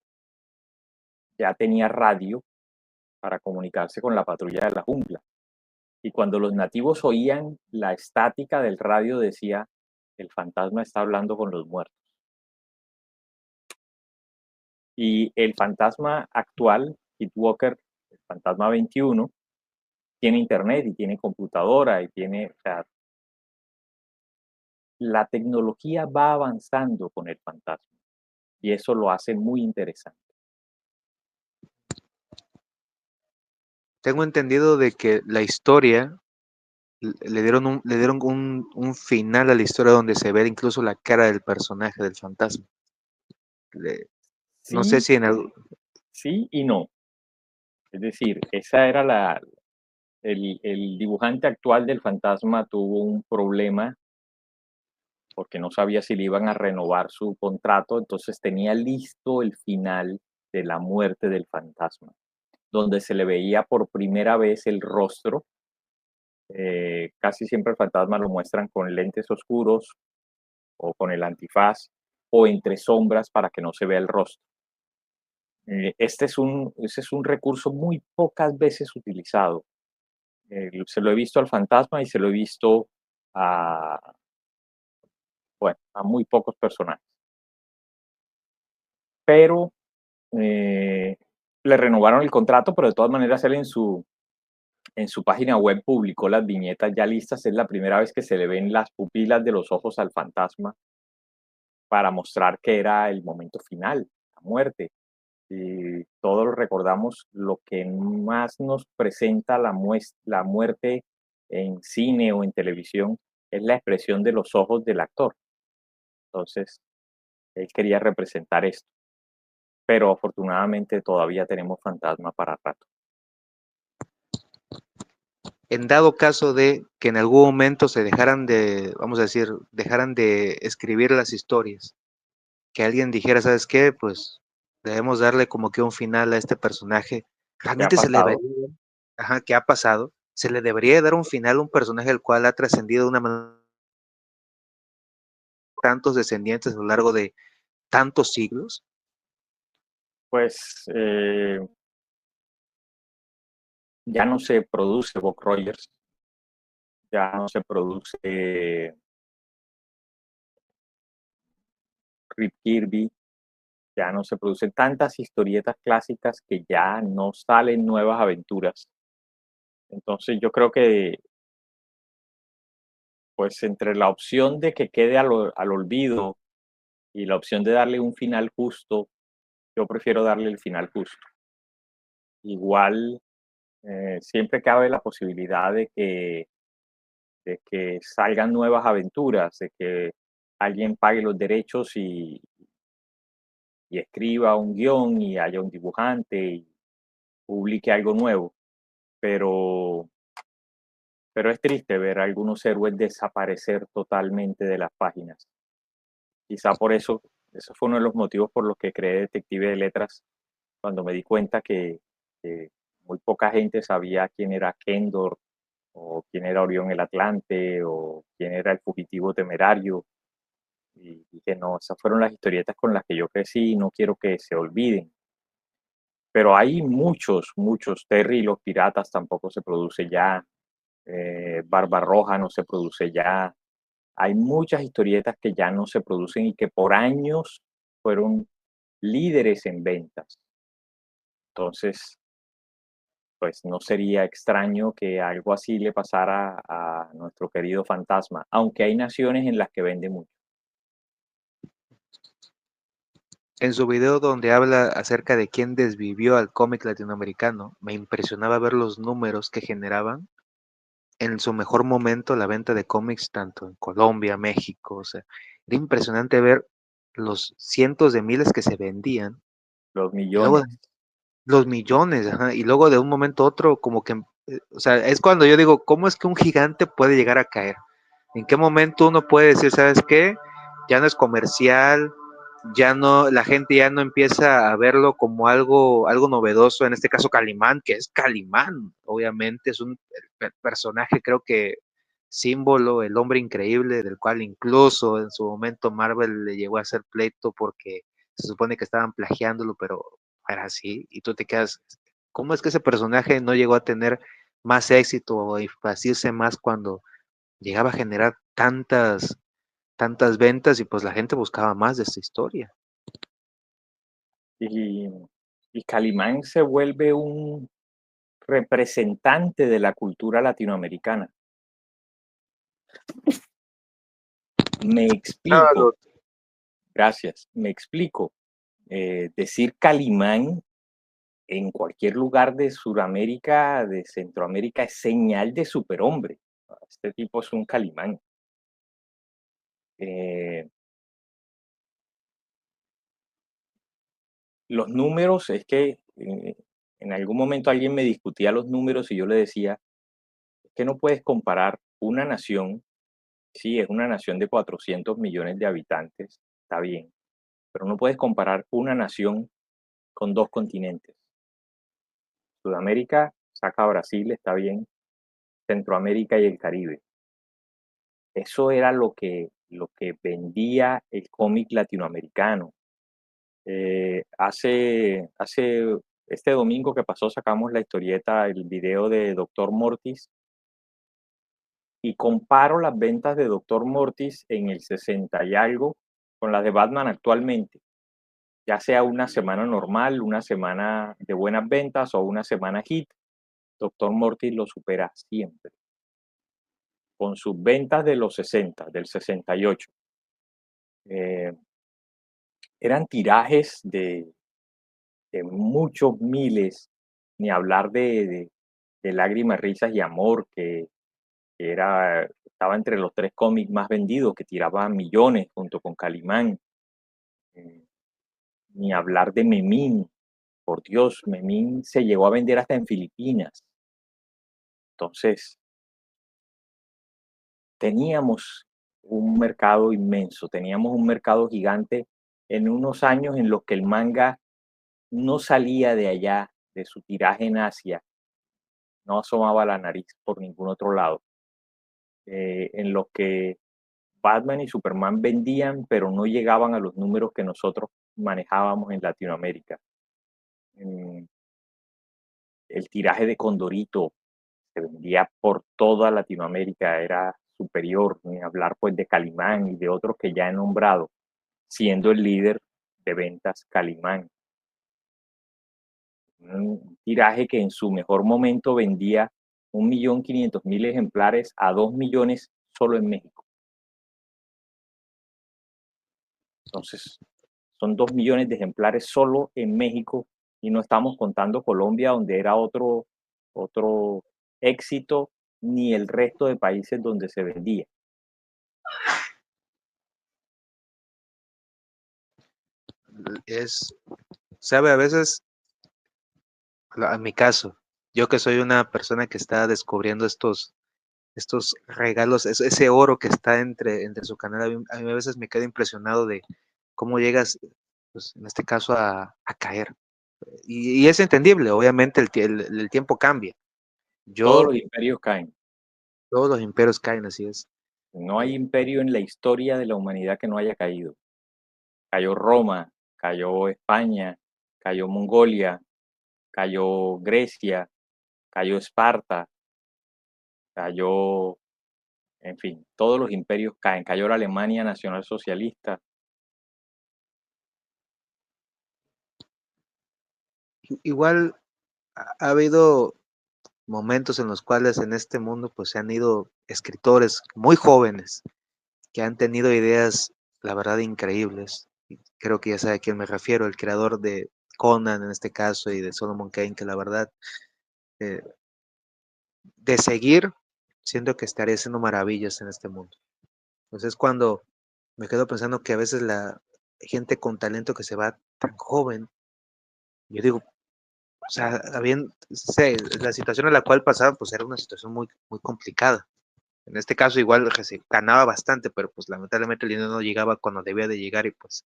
ya tenía radio para comunicarse con la patrulla de la jungla. Y cuando los nativos oían la estática del radio decía, el fantasma está hablando con los muertos. Y el fantasma actual, Kit Walker, el fantasma 21, tiene internet y tiene computadora y tiene, o sea, la tecnología va avanzando con el fantasma y eso lo hace muy interesante.
Tengo entendido de que la historia le dieron un final a la historia donde se ve incluso la cara del personaje del fantasma. No sé
Sí,
si en algún...
sí y no. Es decir, esa era el dibujante actual del fantasma tuvo un problema porque no sabía si le iban a renovar su contrato, entonces tenía listo el final de la muerte del fantasma, donde se le veía por primera vez el rostro. Casi siempre el fantasma lo muestran con lentes oscuros o con el antifaz o entre sombras para que no se vea el rostro. Ese es un recurso muy pocas veces utilizado. Se lo he visto al fantasma y se lo he visto a, bueno, a muy pocos personajes. Pero eh, le renovaron el contrato, pero de todas maneras él en su página web publicó las viñetas ya listas. Es la primera vez que se le ven las pupilas de los ojos al fantasma para mostrar que era el momento final, la muerte. Y todos recordamos lo que más nos presenta la muerte en cine o en televisión, es la expresión de los ojos del actor. Entonces, él quería representar esto, pero afortunadamente todavía tenemos fantasma para rato.
En dado caso de que en algún momento se dejaran de, vamos a decir, dejaran de escribir las historias, que alguien dijera, ¿sabes qué? Pues debemos darle como que un final a este personaje.
¿Qué ha
Realmente se le
pasado?
debería, ajá, ¿qué ha pasado? Se le debería dar un final a un personaje el cual ha trascendido de una manera tantos descendientes a lo largo de tantos siglos.
Pues ya no se produce Buck Rogers, ya no se produce Rip Kirby, ya no se producen tantas historietas clásicas que ya no salen nuevas aventuras. Entonces yo creo que pues entre la opción de que quede al olvido y la opción de darle un final justo, yo prefiero darle el final justo. Igual siempre cabe la posibilidad de que salgan nuevas aventuras, de que alguien pague los derechos y escriba un guión y haya un dibujante y publique algo nuevo. Pero Pero es triste ver a algunos héroes desaparecer totalmente de las páginas. Quizá por eso, eso fue uno de los motivos por los que creé Detective de Letras, cuando me di cuenta que muy poca gente sabía quién era Kendor, o quién era Orión el Atlante, o quién era el fugitivo temerario. Y dije, no, esas fueron las historietas con las que yo crecí y no quiero que se olviden. Pero hay muchos, muchos. Terry y los Piratas tampoco se produce ya. Barbarroja no se produce ya. Hay muchas historietas que ya no se producen y que por años fueron líderes en ventas. Entonces, pues no sería extraño que algo así le pasara a nuestro querido fantasma, aunque hay naciones en las que vende mucho.
En su video donde habla acerca de quién desvivió al cómic latinoamericano, me impresionaba ver los números que generaban en su mejor momento la venta de cómics tanto en Colombia, México, o sea, era impresionante ver los cientos de miles que se vendían
Los
y luego
millones.
los millones, ajá, y luego de un momento a otro como que, o sea, es cuando yo digo, ¿cómo es que un gigante puede llegar a caer? ¿En qué momento uno puede decir, sabes qué? Ya no es comercial, ya no, la gente ya no empieza a verlo como algo novedoso, en este caso Calimán, que es Calimán, obviamente, es un personaje, creo que símbolo, el hombre increíble, del cual incluso en su momento Marvel le llegó a hacer pleito porque se supone que estaban plagiándolo, pero era así, y tú te quedas, ¿cómo es que ese personaje no llegó a tener más éxito o esparcirse más cuando llegaba a generar tantas ventas y pues la gente buscaba más de esta historia?
Y, y Calimán se vuelve un representante de la cultura latinoamericana. Me explico,
Claro.
gracias, me explico. Decir Calimán en cualquier lugar de Sudamérica, de Centroamérica, es señal de superhombre. Este tipo es un Calimán. Eh, los números, es que en algún momento alguien me discutía los números y yo le decía que no puedes comparar una nación, sí, es una nación de 400 millones de habitantes, está bien, pero no puedes comparar una nación con dos continentes. Sudamérica saca a Brasil, está bien, Centroamérica y el Caribe. Eso era lo que vendía el cómic latinoamericano. Hace este domingo que pasó sacamos la historieta, el video de Doctor Mortis y comparo las ventas de Doctor Mortis en el 60 y algo con las de Batman actualmente, ya sea una semana normal, una semana de buenas ventas o una semana hit, Doctor Mortis lo supera siempre, con sus ventas de los 60, del 68. Eh, eran tirajes de muchos miles, ni hablar de Lágrimas, Risas y Amor, que estaba entre los tres cómics más vendidos, que tiraba millones junto con Calimán. Eh, Ni hablar de Memín. Por Dios, Memín se llegó a vender hasta en Filipinas. Entonces, teníamos un mercado inmenso, teníamos un mercado gigante en unos años en los que el manga no salía de allá, de su tiraje en Asia, no asomaba la nariz por ningún otro lado, en los que Batman y Superman vendían, pero no llegaban a los números que nosotros manejábamos en Latinoamérica. Mm, El tiraje de Condorito se vendía por toda Latinoamérica, era superior, ni hablar pues de Calimán y de otros que ya he nombrado, siendo el líder de ventas Calimán. Un tiraje que en su mejor momento vendía 1.500.000 ejemplares a 2 millones solo en México. Entonces, son 2 millones de ejemplares solo en México y no estamos contando Colombia, donde era otro éxito, ni el resto de países donde se vendía.
Es, sabe, a veces, en mi caso, yo que soy una persona que está descubriendo estos regalos, ese oro que está entre su canal. A mí a veces me quedo impresionado de cómo llegas, pues, en este caso, a caer. Y es entendible, obviamente el tiempo cambia.
Todos
Yo,
los imperios caen.
todos los imperios caen, así es.
No hay imperio en la historia de la humanidad que no haya caído. Cayó Roma, cayó España, cayó Mongolia, cayó Grecia, cayó Esparta, cayó, en fin, todos los imperios caen. Cayó la Alemania nacionalsocialista.
Igual ha habido momentos en los cuales en este mundo pues se han ido escritores muy jóvenes que han tenido ideas, la verdad, increíbles. Creo que ya sabe a quién me refiero, el creador de Conan en este caso y de Solomon Kane, que la verdad, eh, de seguir, siento que estaría haciendo maravillas en este mundo. Entonces cuando me quedo pensando que a veces la gente con talento que se va tan joven, yo digo, o sea, bien, sé, la situación en la cual pasaba, pues era una situación muy, muy complicada. En este caso igual se ganaba bastante, pero pues lamentablemente el dinero no llegaba cuando debía de llegar y pues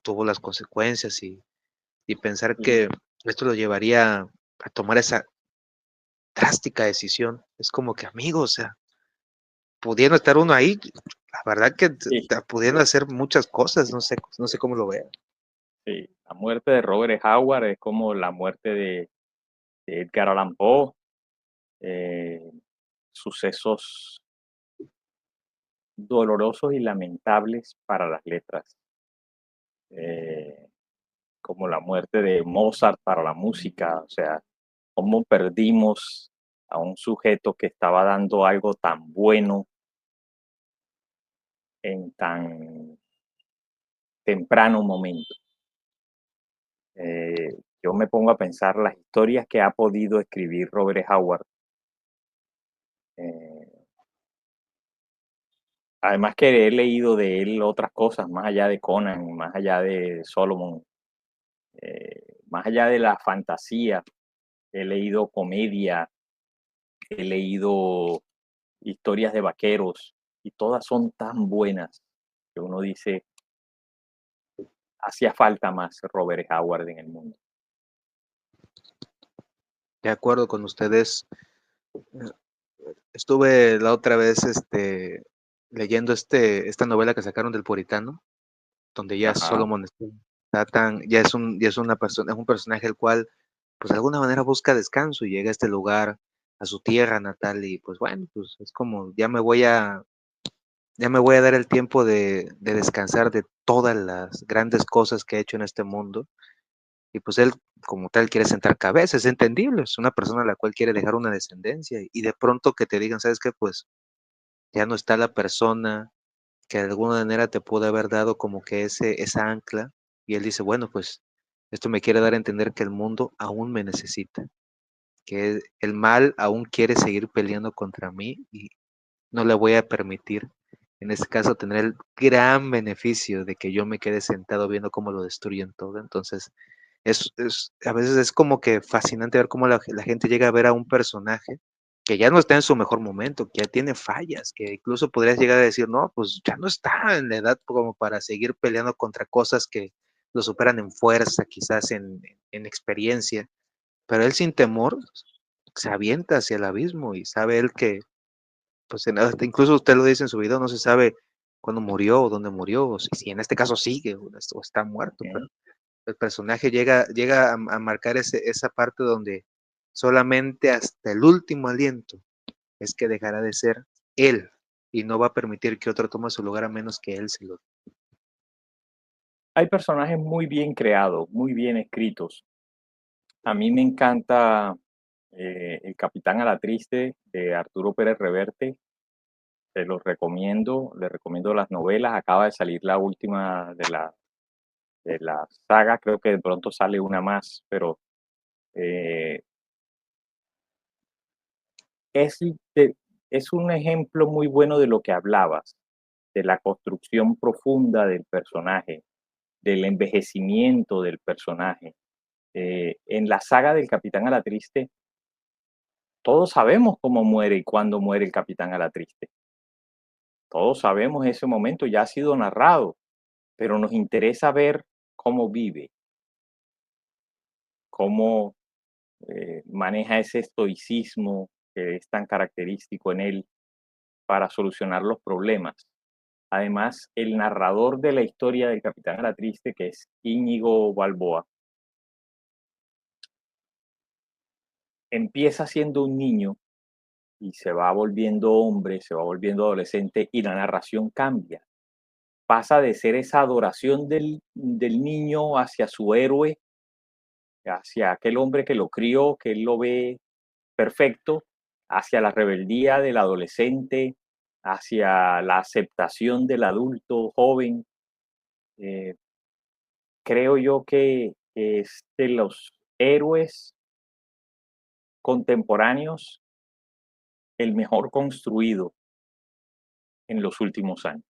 tuvo las consecuencias y pensar
Y,
que esto lo llevaría a tomar esa drástica decisión. Es como que, amigo, o sea, pudiendo estar uno ahí, la verdad que
sí,
pudiendo hacer muchas cosas, no sé cómo lo vea.
sí, la muerte de Robert Howard es como la muerte de Edgar Allan Poe, eh, sucesos dolorosos y lamentables para las letras, eh, como la muerte de Mozart para la música, o sea, cómo perdimos a un sujeto que estaba dando algo tan bueno en tan temprano momento. Yo me pongo a pensar las historias que ha podido escribir Robert Howard. eh, Además que he leído de él otras cosas, más allá de Conan, más allá de Solomon, más allá de la fantasía. He leído comedia, he leído historias de vaqueros y todas son tan buenas que uno dice, hacía falta más Robert Howard en el mundo.
De acuerdo con ustedes, estuve la otra vez leyendo esta novela que sacaron del Puritano, donde ya
Ajá.
Solomon está tan, ya es una persona, es un personaje el cual, pues de alguna manera busca descanso y llega a este lugar, a su tierra natal, y pues bueno, pues es como, ya me voy a dar el tiempo de descansar de todas las grandes cosas que he hecho en este mundo. Y pues él, como tal, quiere sentar cabeza, es entendible, es una persona a la cual quiere dejar una descendencia. Y de pronto que te digan, ¿sabes qué? Pues ya no está la persona que de alguna manera te pudo haber dado como que esa ancla. Y él dice, bueno, pues esto me quiere dar a entender que el mundo aún me necesita, que el mal aún quiere seguir peleando contra mí y no le voy a permitir, en este caso, tener el gran beneficio de que yo me quede sentado viendo cómo lo destruyen todo. Entonces, a veces es como que fascinante ver cómo la gente llega a ver a un personaje que ya no está en su mejor momento, que ya tiene fallas, que incluso podrías llegar a decir, no, pues ya no está en la edad como para seguir peleando contra cosas que lo superan en fuerza, quizás en experiencia, pero él sin temor se avienta hacia el abismo y sabe él que pues hasta incluso usted lo dice en su video, no se sabe cuándo murió o dónde murió, o si en este caso sigue o está muerto, pero el personaje llega a marcar esa parte donde solamente hasta el último aliento es que dejará de ser él y no va a permitir que otro tome su lugar a menos que él se lo.
Hay personajes muy bien creados, muy bien escritos. A mí me encanta El Capitán a la Triste de Arturo Pérez Reverte. Se los recomiendo, les recomiendo las novelas. Acaba de salir la última de la saga, creo que de pronto sale una más, pero eh, es, es un ejemplo muy bueno de lo que hablabas, de la construcción profunda del personaje, del envejecimiento del personaje. En la saga del Capitán a la Triste, todos sabemos cómo muere y cuándo muere el Capitán Alatriste. Todos sabemos ese momento, ya ha sido narrado, pero nos interesa ver cómo vive, cómo maneja ese estoicismo que es tan característico en él para solucionar los problemas. Además, el narrador de la historia del Capitán Alatriste, que es Íñigo Balboa, empieza siendo un niño y se va volviendo hombre, se va volviendo adolescente y la narración cambia. Pasa de ser esa adoración del niño hacia su héroe, hacia aquel hombre que lo crió, que él lo ve perfecto, hacia la rebeldía del adolescente, hacia la aceptación del adulto joven. Eh, Creo yo que es de los héroes contemporáneos el mejor construido en los últimos años.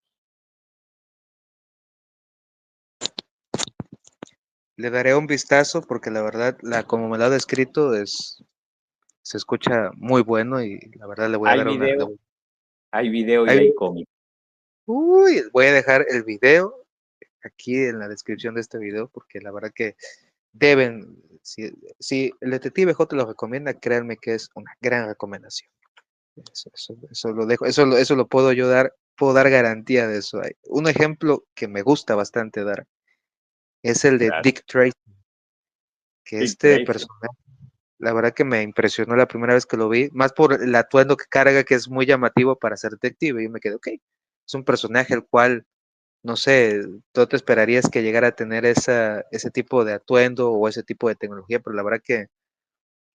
Le daré un vistazo porque la verdad, como me lo ha descrito, se escucha muy bueno y la verdad le voy a
Hay
dar una...
video, hay video y
Hay-
hay cómic.
Uy, voy a dejar el video aquí en la descripción de este video porque la verdad que deben, si el detective J lo recomienda, créanme que es una gran recomendación. Eso lo dejo, eso lo puedo dar garantía de eso. Un ejemplo que me gusta bastante dar es el de
Claro.
Dick Tracy, que
Dick
este
Tracy.
personaje, la verdad que me impresionó la primera vez que lo vi, más por el atuendo que carga, que es muy llamativo para ser detective, y me quedé, ok, es un personaje el cual, no sé, tú te esperarías que llegara a tener ese tipo de atuendo o ese tipo de tecnología, pero la verdad que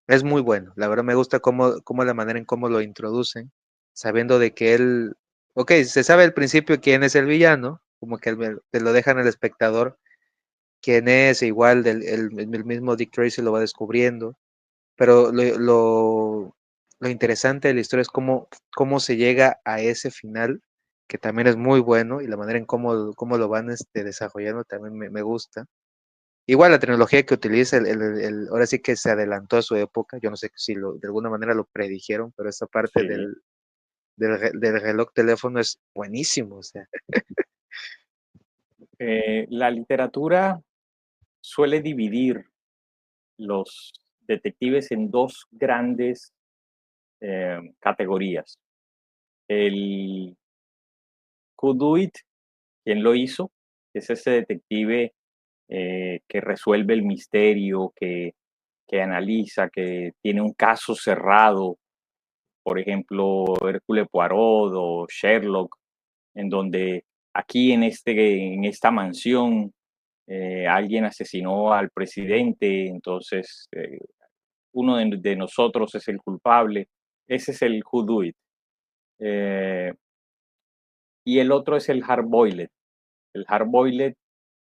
es muy bueno. La verdad me gusta cómo la manera en cómo lo introducen, sabiendo de que él, ok, se sabe al principio quién es el villano, como que te lo dejan al espectador quién es, e igual el mismo Dick Tracy lo va descubriendo, pero lo interesante de la historia es cómo se llega a ese final, que también es muy bueno, y la manera en cómo lo van desarrollando también me gusta. Igual la tecnología que utiliza, ahora sí que se adelantó a su época, yo no sé si de alguna manera lo predijeron, pero esta parte
Sí.
del reloj teléfono es buenísimo, o sea,
La literatura suele dividir los detectives en dos grandes categorías. El Who Do It, ¿quién lo hizo? Es ese detective que resuelve el misterio, que analiza, que tiene un caso cerrado, por ejemplo, Hércules Poirot o Sherlock, en donde aquí en esta mansión alguien asesinó al presidente, entonces uno de nosotros es el culpable. Ese es el who do it. Eh, y el otro es el hard boiled. El hard boiled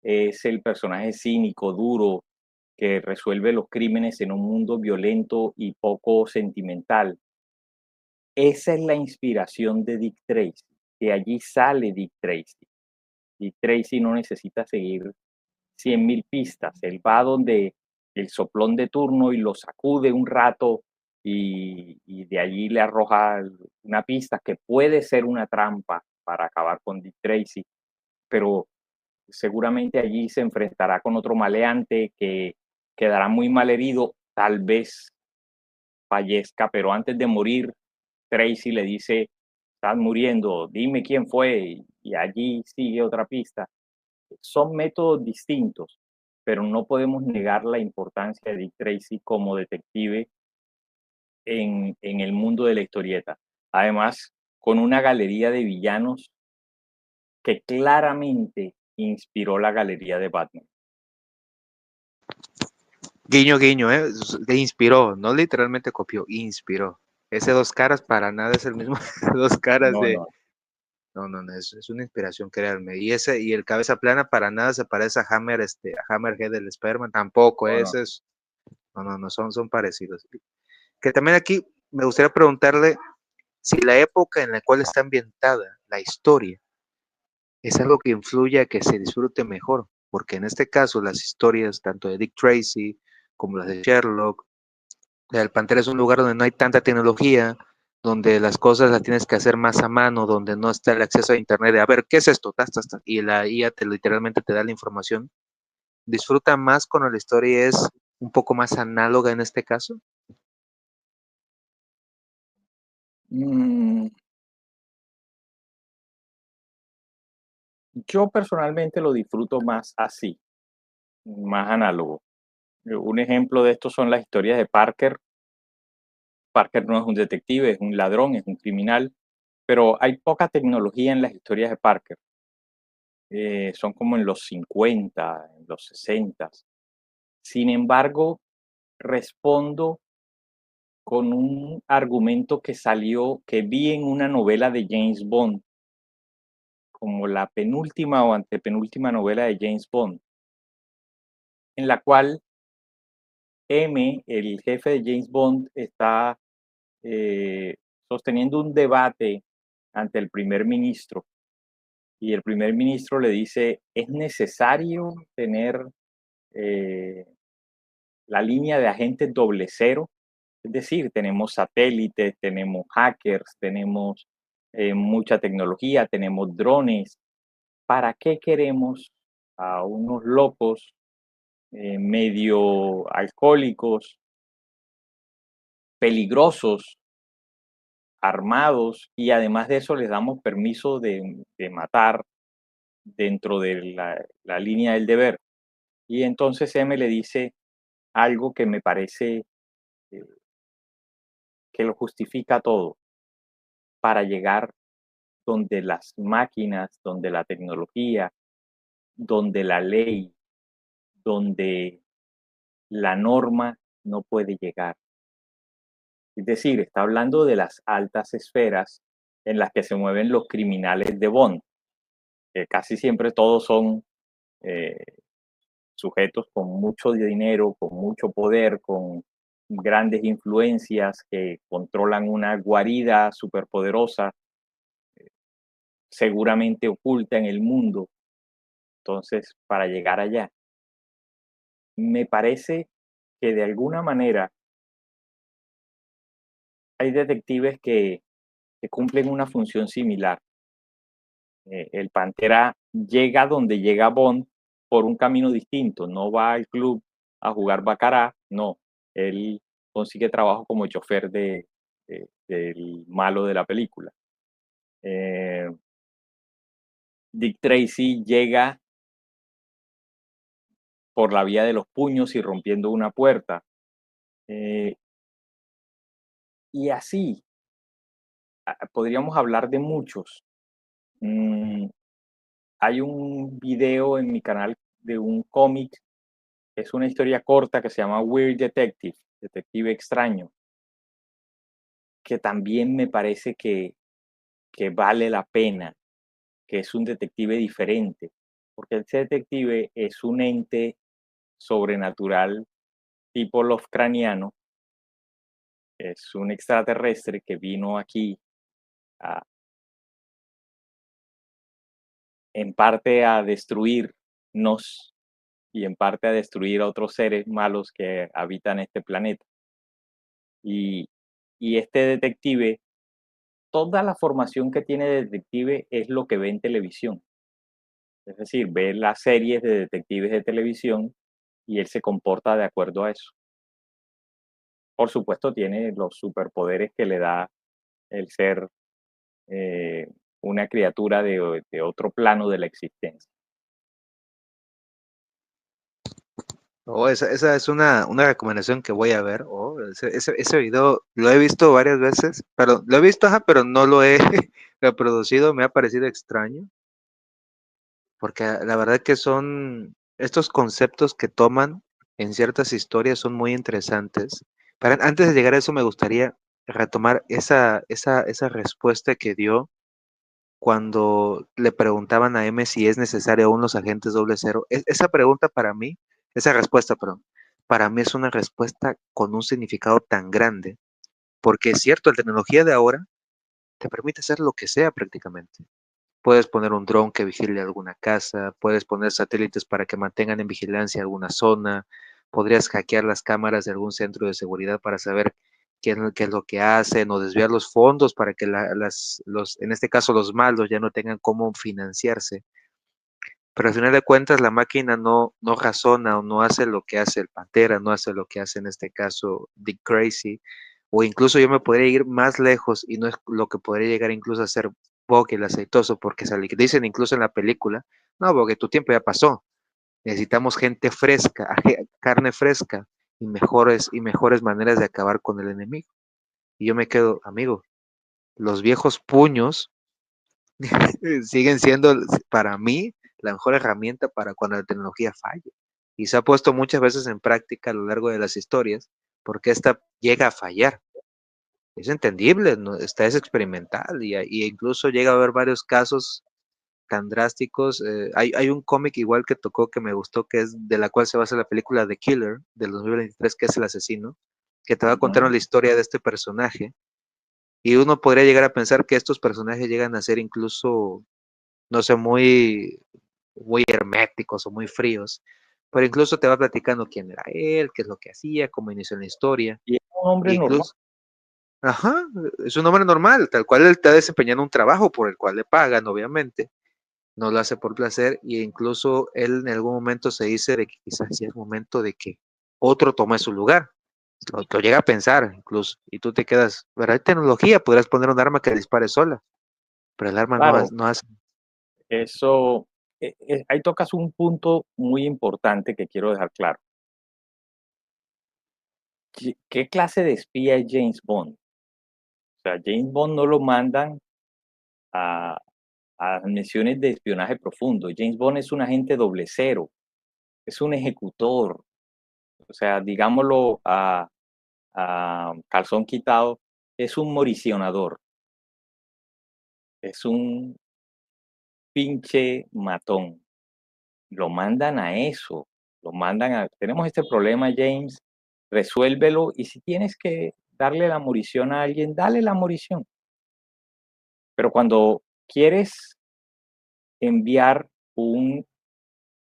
es el personaje cínico, duro, que resuelve los crímenes en un mundo violento y poco sentimental. Esa es la inspiración de Dick Tracy, de allí sale Dick Tracy. Dick Tracy no necesita seguir 100.000 pistas, él va donde el soplón de turno y lo sacude un rato y de allí le arroja una pista que puede ser una trampa para acabar con Dick Tracy, pero seguramente allí se enfrentará con otro maleante que quedará muy mal herido, tal vez fallezca, pero antes de morir, Tracy le dice, estás muriendo, dime quién fue, y allí sigue otra pista. Son métodos distintos, pero no podemos negar la importancia de Dick Tracy como detective en el mundo de la historieta. Además, con una galería de villanos que claramente inspiró la galería de Batman.
guiño, guiño, le inspiró, no literalmente copió, inspiró. Ese dos caras para nada es el mismo dos caras
No,
de,
no,
no, es una inspiración, créanme. Y el cabeza plana para nada se parece a a Hammerhead del Spider-Man, tampoco,
no, no.
ese es, no, son parecidos. Que también aquí me gustaría preguntarle si la época en la cual está ambientada la historia es algo que influye a que se disfrute mejor, porque en este caso las historias tanto de Dick Tracy como las de Sherlock El Pantera es un lugar donde no hay tanta tecnología, donde las cosas las tienes que hacer más a mano, donde no está el acceso a internet de, a ver, ¿qué es esto? Tas, tas, tas, y la IA literalmente te da la información. Disfruta más cuando la historia es un poco más análoga en este caso.
Mm, yo personalmente lo disfruto más así, más análogo. Un ejemplo de esto son las historias de Parker. Parker no es un detective, es un ladrón, es un criminal, pero hay poca tecnología en las historias de Parker. Son como en los 50, en los 60. Sin embargo, respondo con un argumento que salió, que vi en una novela de James Bond, como la penúltima o antepenúltima novela de James Bond, en la cual M, el jefe de James Bond, está sosteniendo un debate ante el primer ministro y el primer ministro le dice, ¿es necesario tener eh, la línea de agentes doble cero? Es decir, tenemos satélites, tenemos hackers, tenemos mucha tecnología, tenemos drones. ¿Para qué queremos a unos locos medio alcohólicos, peligrosos, armados y además de eso les damos permiso de matar dentro de la línea del deber? Y entonces M le dice algo que me parece eh, que lo justifica todo para llegar donde las máquinas, donde la tecnología, donde la ley, donde la norma no puede llegar. Es decir, está hablando de las altas esferas en las que se mueven los criminales de Bond, que casi siempre todos son eh, sujetos con mucho dinero, con mucho poder, con grandes influencias que controlan una guarida superpoderosa, seguramente oculta en el mundo. Entonces, para llegar allá, me parece que de alguna manera hay detectives que cumplen una función similar. El Pantera llega donde llega Bond por un camino distinto, no va al club a jugar baccarat, no, él consigue trabajo como chofer del malo de la película. Eh, Dick Tracy llega por la vía de los puños y rompiendo una puerta. Eh, y así, podríamos hablar de muchos. Mm, hay un video en mi canal de un cómic, es una historia corta que se llama Weird Detective, Detective Extraño, que también me parece que vale la pena, que es un detective diferente, porque ese detective es un ente sobrenatural tipo Lovecraftiano, es un extraterrestre que vino aquí a, en parte a destruirnos y en parte a destruir a otros seres malos que habitan este planeta. Y, y este detective, toda la formación que tiene de detective es lo que ve en televisión. Es decir, ve las series de detectives de televisión y él se comporta de acuerdo a eso. Por supuesto, tiene los superpoderes que le da el ser eh, una criatura de otro plano de la existencia.
Oh, esa es una recomendación que voy a ver. Oh, ese video lo he visto varias veces, pero lo he visto, ajá, pero no lo he reproducido. Me ha parecido extraño, porque la verdad que son estos conceptos que toman en ciertas historias son muy interesantes. Antes de llegar a eso, me gustaría retomar esa respuesta que dio cuando le preguntaban a M si es necesario aún los agentes doble cero. Esa pregunta para mí, esa respuesta, perdón, para mí es una respuesta con un significado tan grande, porque es cierto, la tecnología de ahora te permite hacer lo que sea prácticamente. Puedes poner un dron que vigile alguna casa, puedes poner satélites para que mantengan en vigilancia alguna zona, podrías hackear las cámaras de algún centro de seguridad para saber qué es lo que hacen o desviar los fondos para que en este caso los malos ya no tengan cómo financiarse. Pero al final de cuentas la máquina no razona o no hace lo que hace el Pantera, no hace lo que hace en este caso Dick Tracy, o incluso yo me podría ir más lejos y no es lo que podría llegar incluso a ser Bug el aceitoso, porque dicen incluso en la película, no, porque tu tiempo ya pasó, necesitamos gente fresca, carne fresca y mejores maneras de acabar con el enemigo. Y yo me quedo, amigo, los viejos puños siguen siendo para mí la mejor herramienta para cuando la tecnología falle. Y se ha puesto muchas veces en práctica a lo largo de las historias porque esta llega a fallar. Es entendible, ¿no? Es experimental y incluso llega a haber varios casos tan drásticos. Hay un cómic igual que tocó que me gustó, que es de la cual se basa la película The Killer del 2023, que es El Asesino, que te va a contar la historia de este personaje. Y uno podría llegar a pensar que estos personajes llegan a ser incluso, no sé, muy herméticos o muy fríos, pero incluso te va platicando quién era él, qué es lo que hacía, cómo inició la historia.
Y es un hombre normal.
Incluso, ajá, es un hombre normal, tal cual él está desempeñando un trabajo por el cual le pagan, obviamente, no lo hace por placer, e incluso él en algún momento se dice de que quizás ya es momento de que otro tome su lugar. Lo llega a pensar incluso, y tú te quedas, ¿verdad? Hay tecnología, podrías poner un arma que dispare sola, pero el arma
Claro,
no hace.
eso, ahí tocas un punto muy importante que quiero dejar claro. ¿Qué clase de espía es James Bond? O sea, James Bond no lo mandan a, a misiones de espionaje profundo. James Bond es un agente doble cero, es un ejecutor. O sea, digámoslo a calzón quitado, es un moricionador, es un pinche matón. Lo mandan a eso, lo mandan a, tenemos este problema, James, resuélvelo y si tienes que darle la munición a alguien, dale la munición. Pero cuando quieres enviar un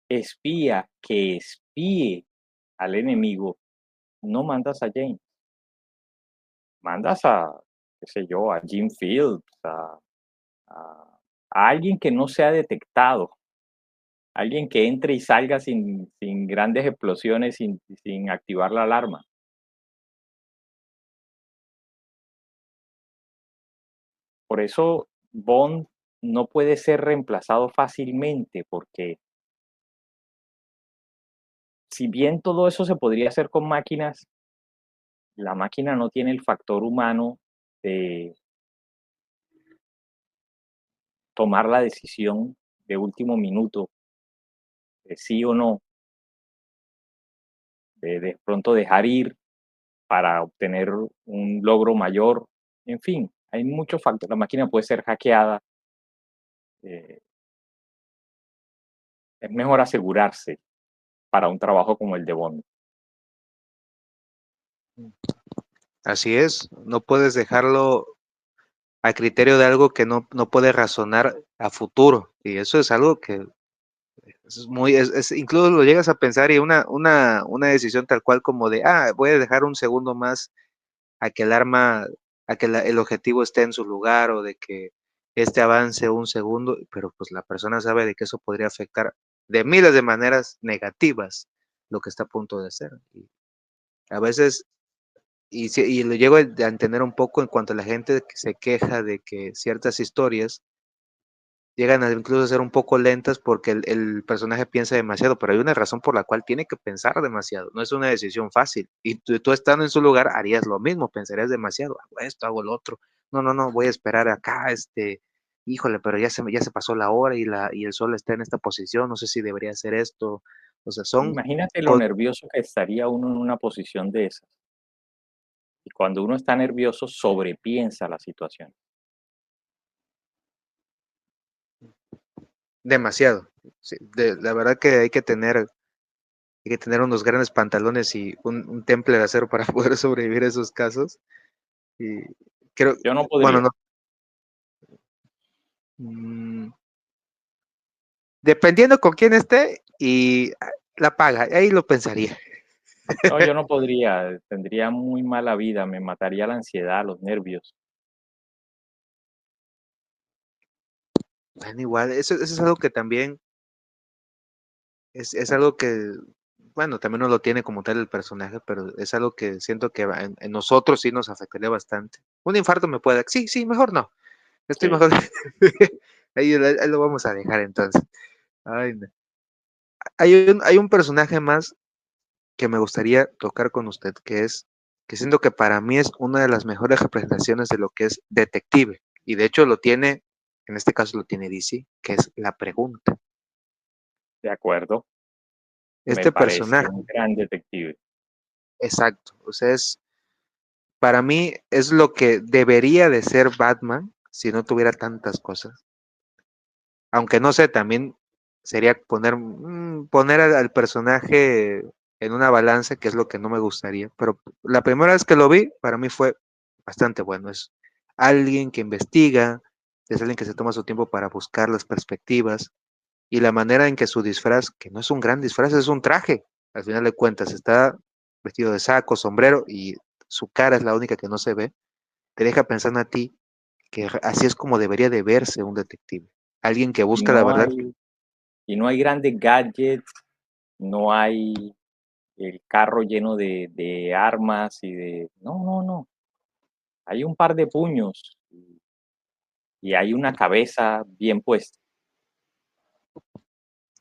espía que espíe al enemigo, no mandas a James, mandas a, qué sé yo, a Jim Fields, a alguien que no sea detectado, alguien que entre y salga sin grandes explosiones, sin activar la alarma. Por eso Bond no puede ser reemplazado fácilmente, porque si bien todo eso se podría hacer con máquinas, la máquina no tiene el factor humano de tomar la decisión de último minuto, de sí o no, de pronto dejar ir para obtener un logro mayor. En fin, hay muchos factores. La máquina puede ser hackeada. eh, es mejor asegurarse para un trabajo como el de Bond.
Así es, no puedes dejarlo a criterio de algo que no puede razonar a futuro. Y eso es algo que incluso lo llegas a pensar y una decisión tal cual como de, voy a dejar un segundo más a que el arma, a que el objetivo esté en su lugar o de que este avance un segundo, pero pues la persona sabe de que eso podría afectar de miles de maneras negativas lo que está a punto de hacer. Y a veces, y lo llego a entender un poco en cuanto a la gente que se queja de que ciertas historias llegan a incluso a ser un poco lentas porque el personaje piensa demasiado, pero hay una razón por la cual tiene que pensar demasiado, no es una decisión fácil. Y tú estando en su lugar harías lo mismo, pensarías demasiado, hago esto, hago lo otro, no, voy a esperar acá, híjole, pero ya se pasó la hora y el sol está en esta posición, no sé si debería hacer esto. O sea,
Imagínate lo nervioso que estaría uno en una posición de esas. Y cuando uno está nervioso, sobrepiensa la situación.
demasiado. Sí, la verdad que hay que tener unos grandes pantalones y un temple de acero para poder sobrevivir a esos casos. Y creo,
Yo no
bueno,
podría.
no. mm, Dependiendo con quién esté y la paga, ahí lo pensaría.
No, yo no podría, tendría muy mala vida, me mataría la ansiedad, los nervios.
Bueno, igual, eso es algo que también es algo que, bueno, también no lo tiene como tal el personaje, pero es algo que siento que en nosotros sí nos afectaría bastante. Un infarto me puede, sí, sí, mejor no, estoy
Sí.
mejor. Ahí lo vamos a dejar entonces. Ay, no. Hay un personaje más que me gustaría tocar con usted, que siento que para mí es una de las mejores representaciones de lo que es detective. Y de hecho lo tiene, en este caso lo tiene DC, que es la pregunta.
De acuerdo, me
Este
parece
personaje,
un gran detective.
exacto, o sea, para mí es lo que debería de ser Batman si no tuviera tantas cosas. Aunque no sé, también sería poner al personaje en una balanza, que es lo que no me gustaría. Pero la primera vez que lo vi, para mí fue bastante bueno. Es alguien que investiga, es alguien que se toma su tiempo para buscar las perspectivas y la manera en que su disfraz, que no es un gran disfraz, es un traje. Al final de cuentas, está vestido de saco, sombrero y su cara es la única que no se ve. Te deja pensando a ti que así es como debería de verse un detective. Alguien que
Y
busca la
no
verdad.
hay, y no hay grandes gadgets, no hay el carro lleno de armas y de... No, no, no. Hay un par de puños y hay una cabeza bien puesta.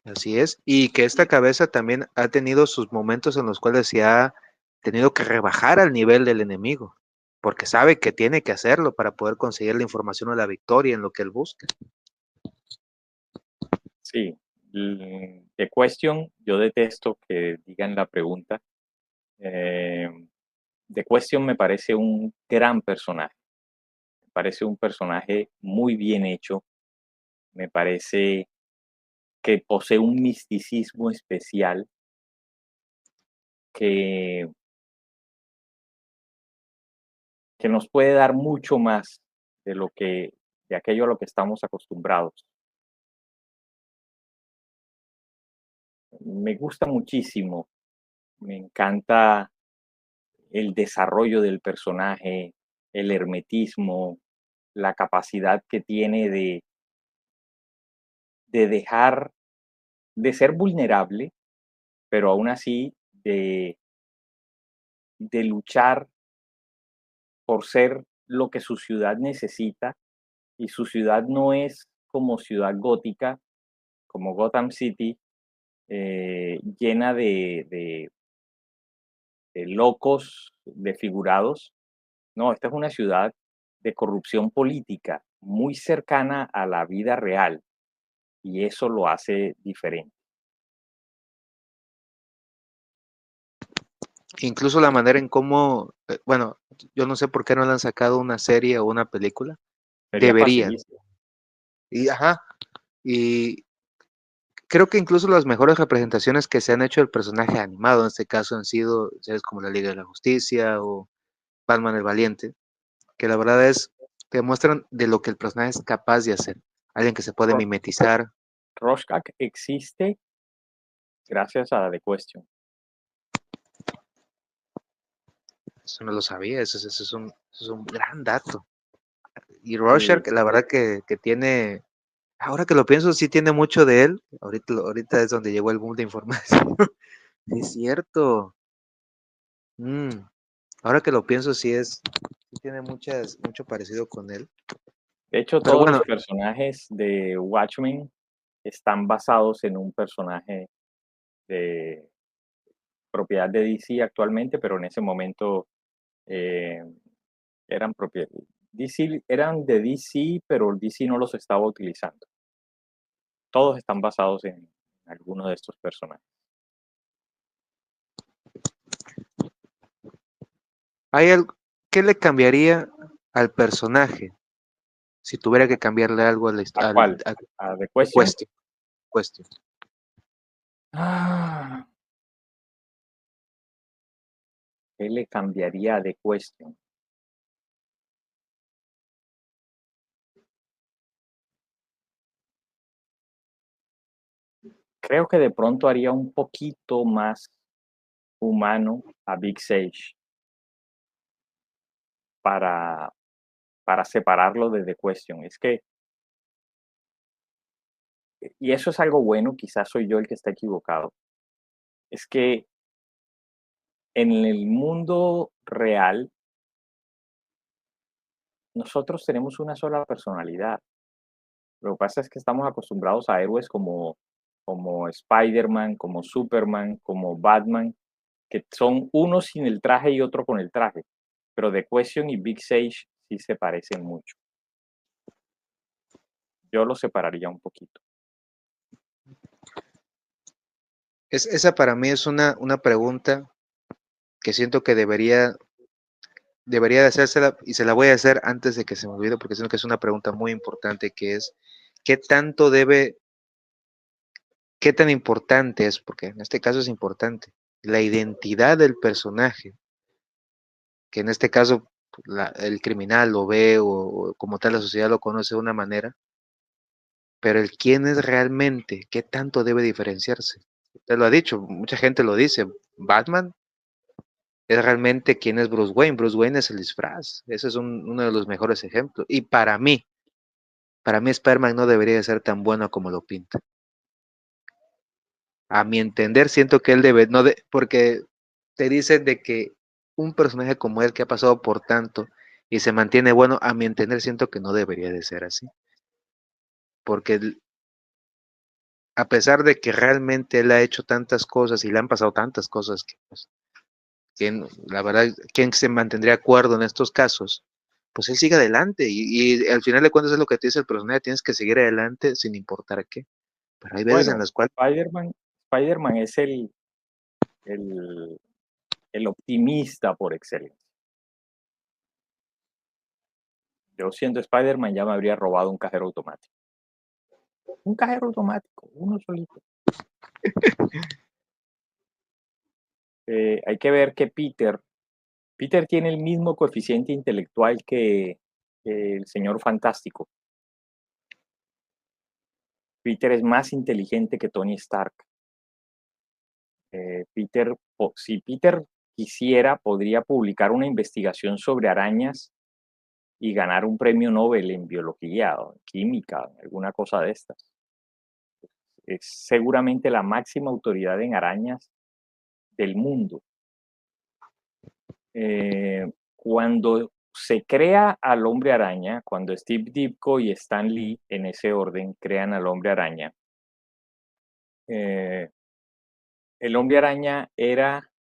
Así es, y que esta cabeza también ha tenido sus momentos en los cuales se ha tenido que rebajar al nivel del enemigo, porque sabe que tiene que hacerlo para poder conseguir la información o la victoria en lo que él busca.
Sí. The Question, yo detesto que digan la pregunta. Eh, The Question me parece un gran personaje. Me parece un personaje muy bien hecho. Me parece que posee un misticismo especial que, que nos puede dar mucho más de lo que, de aquello a lo que estamos acostumbrados. Me gusta muchísimo, me encanta el desarrollo del personaje, el hermetismo, la capacidad que tiene de dejar, de ser vulnerable, pero aún así de luchar por ser lo que su ciudad necesita, y su ciudad no es como ciudad gótica, como Gotham City, llena de locos, de figurados. No, esta es una ciudad de corrupción política muy cercana a la vida real y eso lo hace diferente.
Incluso la manera en cómo, bueno, yo no sé por qué no le han sacado una serie o una película,
Sería
deberían.
facilísimo.
Y ajá, y creo que incluso las mejores representaciones que se han hecho del personaje animado en este caso han sido series como la Liga de la Justicia o Batman el Valiente, que la verdad es que muestran de lo que el personaje es capaz de hacer. Alguien que se puede
Ro-
mimetizar,
Rorschach existe gracias a The Question.
eso no lo sabía, eso es un gran dato. Y
Sí,
Rorschach, la verdad que tiene, ahora que lo pienso, sí tiene mucho de él. Ahorita es donde llegó el boom de información. Es cierto. Mm, ahora que lo pienso, sí tiene mucho parecido con él.
de hecho
Pero
todos
bueno,
los personajes de Watchmen están basados en un personaje de propiedad de DC actualmente, pero en ese momento eh, eran propiedad. DC, eran de DC, pero DC no los estaba utilizando. Todos están basados en alguno de estos personajes.
¿hay algo, ¿qué le cambiaría al personaje si tuviera que cambiarle algo a la
¿A
historia,
cuál?
a
¿A The
The
Question?
Question? Question.
Ah, ¿qué le cambiaría a The Question? Creo que de pronto haría un poquito más, humano a Big Sage para, para separarlo de The Question. Es que, y eso es algo bueno, quizás soy yo el que está equivocado, es que en el mundo real nosotros tenemos una sola personalidad. Lo que pasa es que estamos acostumbrados a héroes como Spider-Man, como Superman, como Batman, que son uno sin el traje y otro con el traje. Pero The Question y Big Sage sí se parecen mucho. Yo los separaría un poquito.
Esa para mí es una pregunta que siento que debería de hacérsela y se la voy a hacer antes de que se me olvide porque siento que es una pregunta muy importante que es ¿qué tanto debe, qué tan importante es, porque en este caso es importante, la identidad del personaje, que en este caso el criminal lo ve o como tal la sociedad lo conoce de una manera, pero el quién es realmente, qué tanto debe diferenciarse? Te lo ha dicho, mucha gente lo dice, Batman es realmente quién es Bruce Wayne. Bruce Wayne es el disfraz. Ese es uno de los mejores ejemplos. Y para mí Spider-Man no debería ser tan bueno como lo pinta. A mi entender, siento que él debe, no de, porque te dicen de que un personaje como él que ha pasado por tanto y se mantiene bueno, a mi entender siento que no debería de ser así. Porque a pesar de que realmente él ha hecho tantas cosas y le han pasado tantas cosas que pues, la verdad, ¿quién se mantendría acuerdo en estos casos? Pues él sigue adelante y al final de cuentas es lo que te dice el personaje, tienes que seguir adelante sin importar qué. Pero hay veces en
Bueno,
las cuales,
Spider-Man es el, el optimista por excelencia. Yo siendo Spider-Man ya me habría robado un cajero automático. Un cajero automático, uno solito. Hay que ver que Peter tiene el mismo coeficiente intelectual que el señor Fantástico. Peter es más inteligente que Tony Stark. Si Peter quisiera, podría publicar una investigación sobre arañas y ganar un premio Nobel en biología o en química, alguna cosa de estas. Es seguramente la máxima autoridad en arañas del mundo. Cuando se crea al hombre araña, cuando Steve Ditko y Stan Lee, en ese orden, crean al hombre araña, eh, el hombre araña era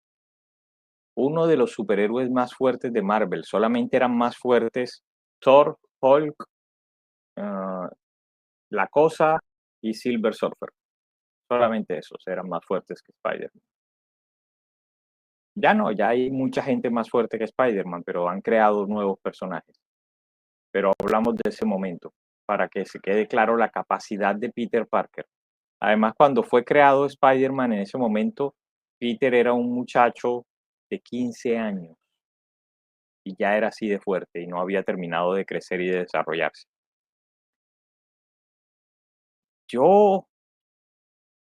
uno de los superhéroes más fuertes de Marvel. Solamente eran más fuertes Thor, Hulk, La Cosa y Silver Surfer. Solamente esos eran más fuertes que Spider-Man. Ya no, ya hay mucha gente más fuerte que Spider-Man, pero han creado nuevos personajes. Pero hablamos de ese momento, para que se quede claro la capacidad de Peter Parker. Además, cuando fue creado Spider-Man en ese momento, Peter era un muchacho de 15 años y ya era así de fuerte y no había terminado de crecer y de desarrollarse. Yo,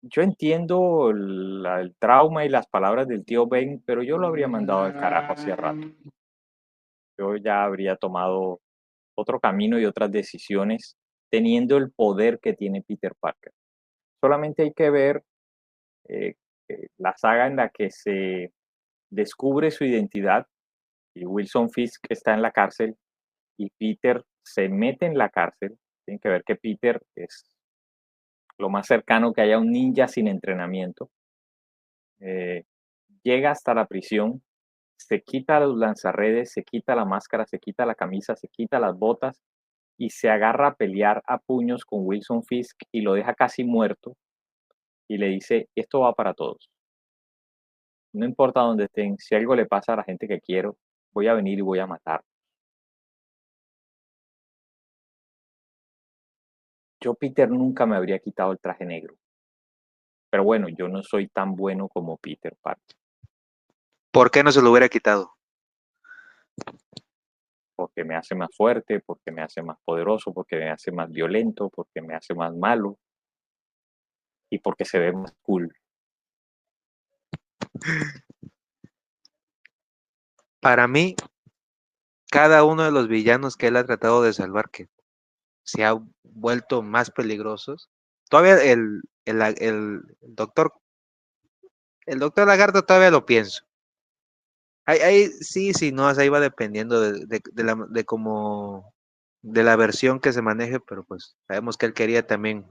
yo entiendo el trauma y las palabras del tío Ben, pero yo lo habría mandado al carajo hace rato. Yo ya habría tomado otro camino y otras decisiones teniendo el poder que tiene Peter Parker. Solamente hay que ver eh, la saga en la que se descubre su identidad y Wilson Fisk está en la cárcel y Peter se mete en la cárcel. Tienen que ver que Peter es lo más cercano que haya un ninja sin entrenamiento. Eh, Llega hasta la prisión, se quita los lanzarredes, se quita la máscara, se quita la camisa, se quita las botas y se agarra a pelear a puños con Wilson Fisk y lo deja casi muerto y le dice, esto va para todos. No importa dónde estén, si algo le pasa a la gente que quiero, voy a venir y voy a matar. Yo, Peter, nunca me habría quitado el traje negro. Pero bueno, yo no soy tan bueno como Peter Parker,
¿por qué no se lo hubiera quitado?
porque me hace más fuerte, porque me hace más poderoso, porque me hace más violento, porque me hace más malo y porque se ve más cool.
Para mí, cada uno de los villanos que él ha tratado de salvar, que se ha vuelto más peligrosos, todavía el doctor Lagarto todavía lo pienso. Ahí sí, sí, no, ahí va dependiendo de la versión que se maneje, pero pues sabemos que él quería también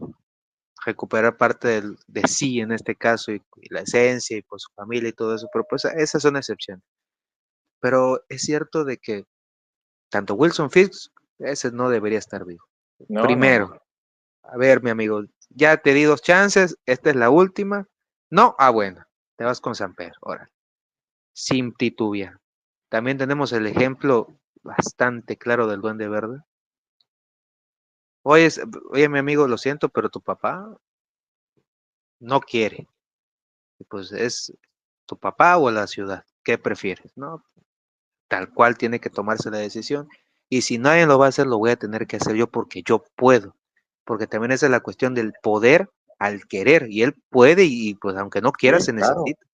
recuperar parte de sí en este caso y la esencia y pues su familia y todo eso, pero pues esas son excepciones. Pero es cierto de que tanto Wilson Fisk, ese no debería estar vivo.
No, no, no.
Primero, a ver, mi amigo, ya te di 2 chances, esta es la última. No, bueno, te vas con Samper, ahora, sin titubear. También tenemos el ejemplo bastante claro del Duende Verde. Oye, oye, mi amigo, lo siento, pero tu papá no quiere. Pues es tu papá o la ciudad. ¿Qué prefieres? No, tal cual tiene que tomarse la decisión. Y si nadie lo va a hacer, lo voy a tener que hacer yo porque yo puedo. Porque también esa es la cuestión del poder al querer. Y él puede y pues aunque no quiera
Sí,
se
claro.
necesita.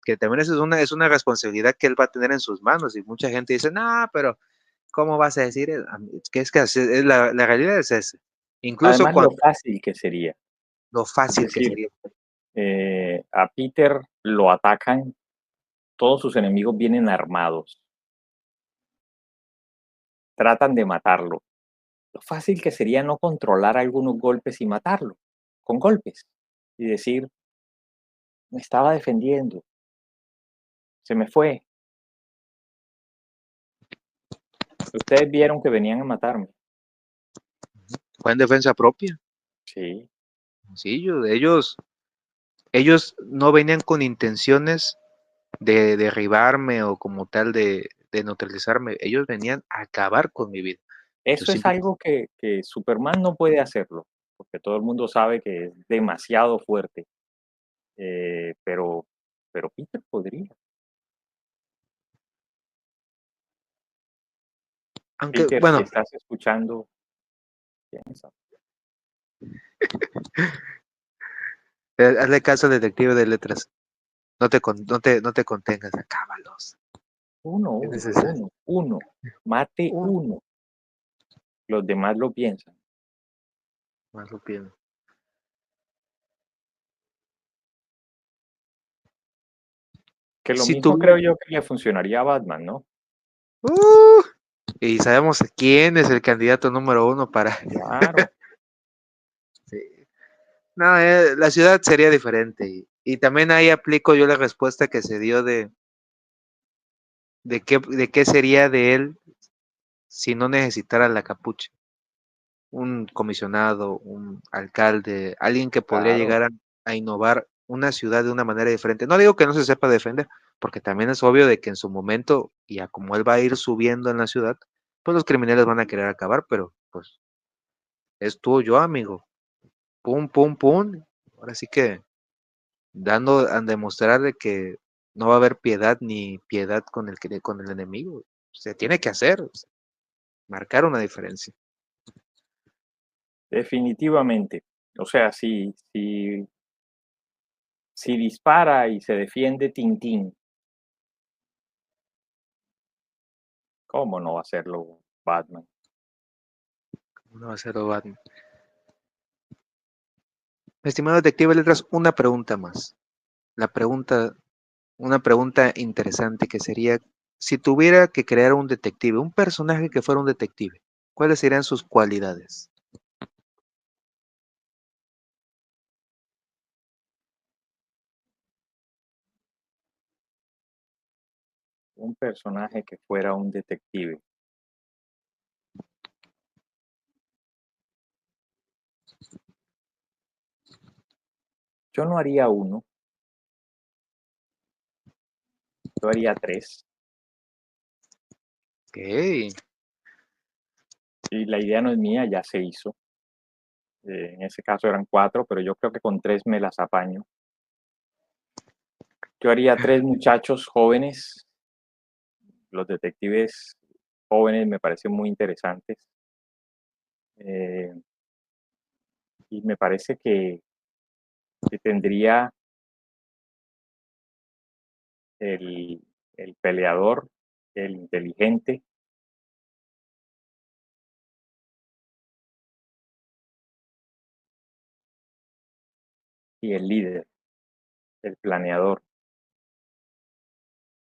Que también eso es una responsabilidad que él va a tener en sus manos. Y mucha gente dice, no, pero ¿cómo vas a decir? La realidad es esa. Incluso
Además, lo
cuando
fácil que sería.
lo
Es
fácil que
decir,
sería.
a Peter lo atacan, todos sus enemigos vienen armados, tratan de matarlo. Lo fácil que sería no controlar algunos golpes y matarlo, con golpes, y decir, me estaba defendiendo, se me fue. Ustedes vieron que venían a matarme.
Fue en defensa propia.
Sí,
Sencillo. Ellos no venían con intenciones de derribarme o como tal de neutralizarme. Ellos venían a acabar con mi vida. Yo
eso es
simple,
algo que Superman no puede hacerlo, porque todo el mundo sabe que es demasiado fuerte, eh, pero, pero Peter podría.
aunque,
Peter, si
bueno,
estás escuchando, piensa.
hazle caso al detective de letras. No te contengas, acábalos.
Uno,
Es
uno,
necesario.
uno, uno. Mate
Un
uno. Los demás lo piensan.
más lo pienso.
Que lo
Si
mismo
tú,
creo yo que le funcionaría a Batman, ¿no?
uh, y sabemos quién es el candidato número uno para.
Claro.
Sí. No, la ciudad sería diferente. Y también ahí aplico yo la respuesta que se dio de qué sería de él si no necesitara la capucha. Un comisionado, un alcalde, alguien que podría
Claro.
llegar a innovar una ciudad de una manera diferente. No digo que no se sepa defender, porque también es obvio de que en su momento, y a como él va a ir subiendo en la ciudad, pues los criminales van a querer acabar, pero pues es tú o yo, amigo. Pum, pum, pum. Ahora sí que dando a demostrar de que no va a haber piedad ni piedad con el enemigo. Se tiene que hacer, o sea, marcar una diferencia.
Definitivamente. O sea, si dispara y se defiende Tintín, ¿cómo no va a hacerlo Batman?
Uno va a ser Batman. Estimado detective Letras, una pregunta más. La pregunta, una pregunta interesante que sería, si tuviera que crear un detective, un personaje que fuera un detective, ¿cuáles serían sus cualidades?
Un personaje que fuera un detective. Yo no haría uno, yo haría tres.
Ok,
Y la idea no es mía, ya se hizo. En ese caso eran cuatro, pero yo creo que con tres me las apaño. Yo haría tres muchachos jóvenes. Los detectives jóvenes me parecen muy interesantes. Eh, y me parece que tendría el, el peleador, el inteligente, y el líder, el planeador.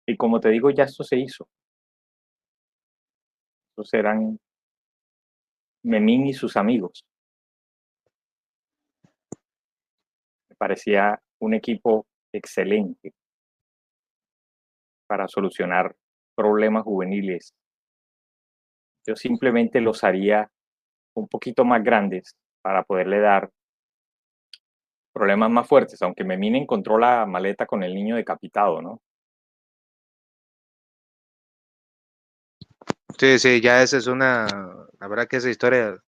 Y como te digo, ya esto se hizo. Estos eran Memín y sus amigos. Me parecía un equipo excelente para solucionar problemas juveniles. Yo simplemente los haría un poquito más grandes para poderle dar problemas más fuertes, aunque Memín encontró la maleta con el niño decapitado, ¿no?
Sí, sí, ya esa es una, la verdad que esa historia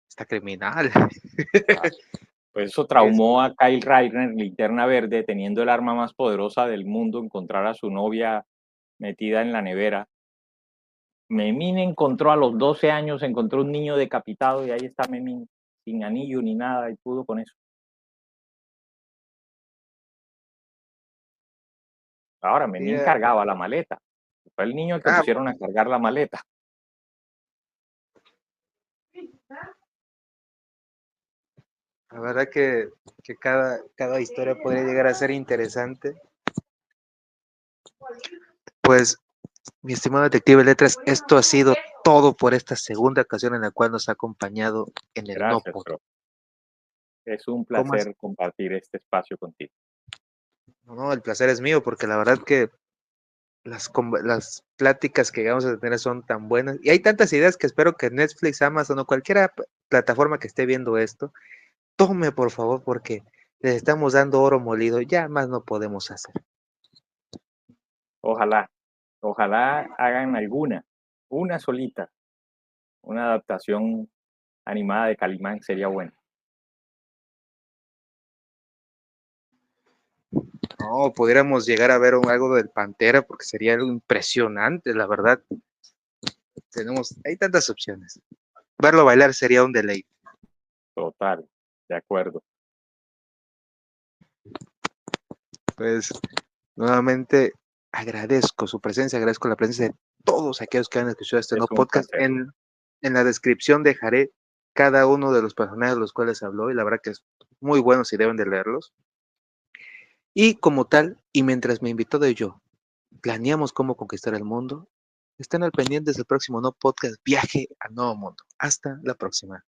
está criminal.
Pues eso
Es-
traumó a Kyle Reiner, Linterna Verde, teniendo el arma más poderosa del mundo, encontrar a su novia metida en la nevera. Memín encontró a los 12 años, encontró un niño decapitado y ahí está Memín, sin anillo ni nada, y pudo con eso. Ahora,
sí,
Memín cargaba la maleta. Fue el niño al que
ah,
pusieron a cargar la maleta.
la verdad que cada historia podría llegar a ser interesante. Pues, mi estimado detective Letras, esto ha sido todo por esta segunda ocasión en la cual nos ha acompañado en el No
Gracias,
Pod.
bro. Es un
¿Cómo es?
placer compartir este espacio contigo.
No, el placer es mío, porque la verdad que las pláticas que vamos a tener son tan buenas. Y hay tantas ideas que espero que Netflix, Amazon o cualquier plataforma que esté viendo esto, tome por favor, porque les estamos dando oro molido. Ya más no podemos hacer.
Ojalá, ojalá hagan alguna, una solita, una adaptación animada de Calimán sería buena.
No, pudiéramos llegar a ver algo del Pantera, porque sería algo impresionante, la verdad. Hay tantas opciones. Verlo bailar sería un deleite.
Total, de acuerdo.
Pues nuevamente agradezco su presencia, agradezco la presencia de todos aquellos que han escuchado este
Es
nuevo
un
podcast.
placer.
En la descripción dejaré cada uno de los personajes de los cuales habló y la verdad que es muy bueno si deben de leerlos. Y como tal, y mientras me invitó de yo, planeamos cómo conquistar el mundo, estén al pendiente del próximo no podcast Viaje al Nuevo Mundo. Hasta la próxima.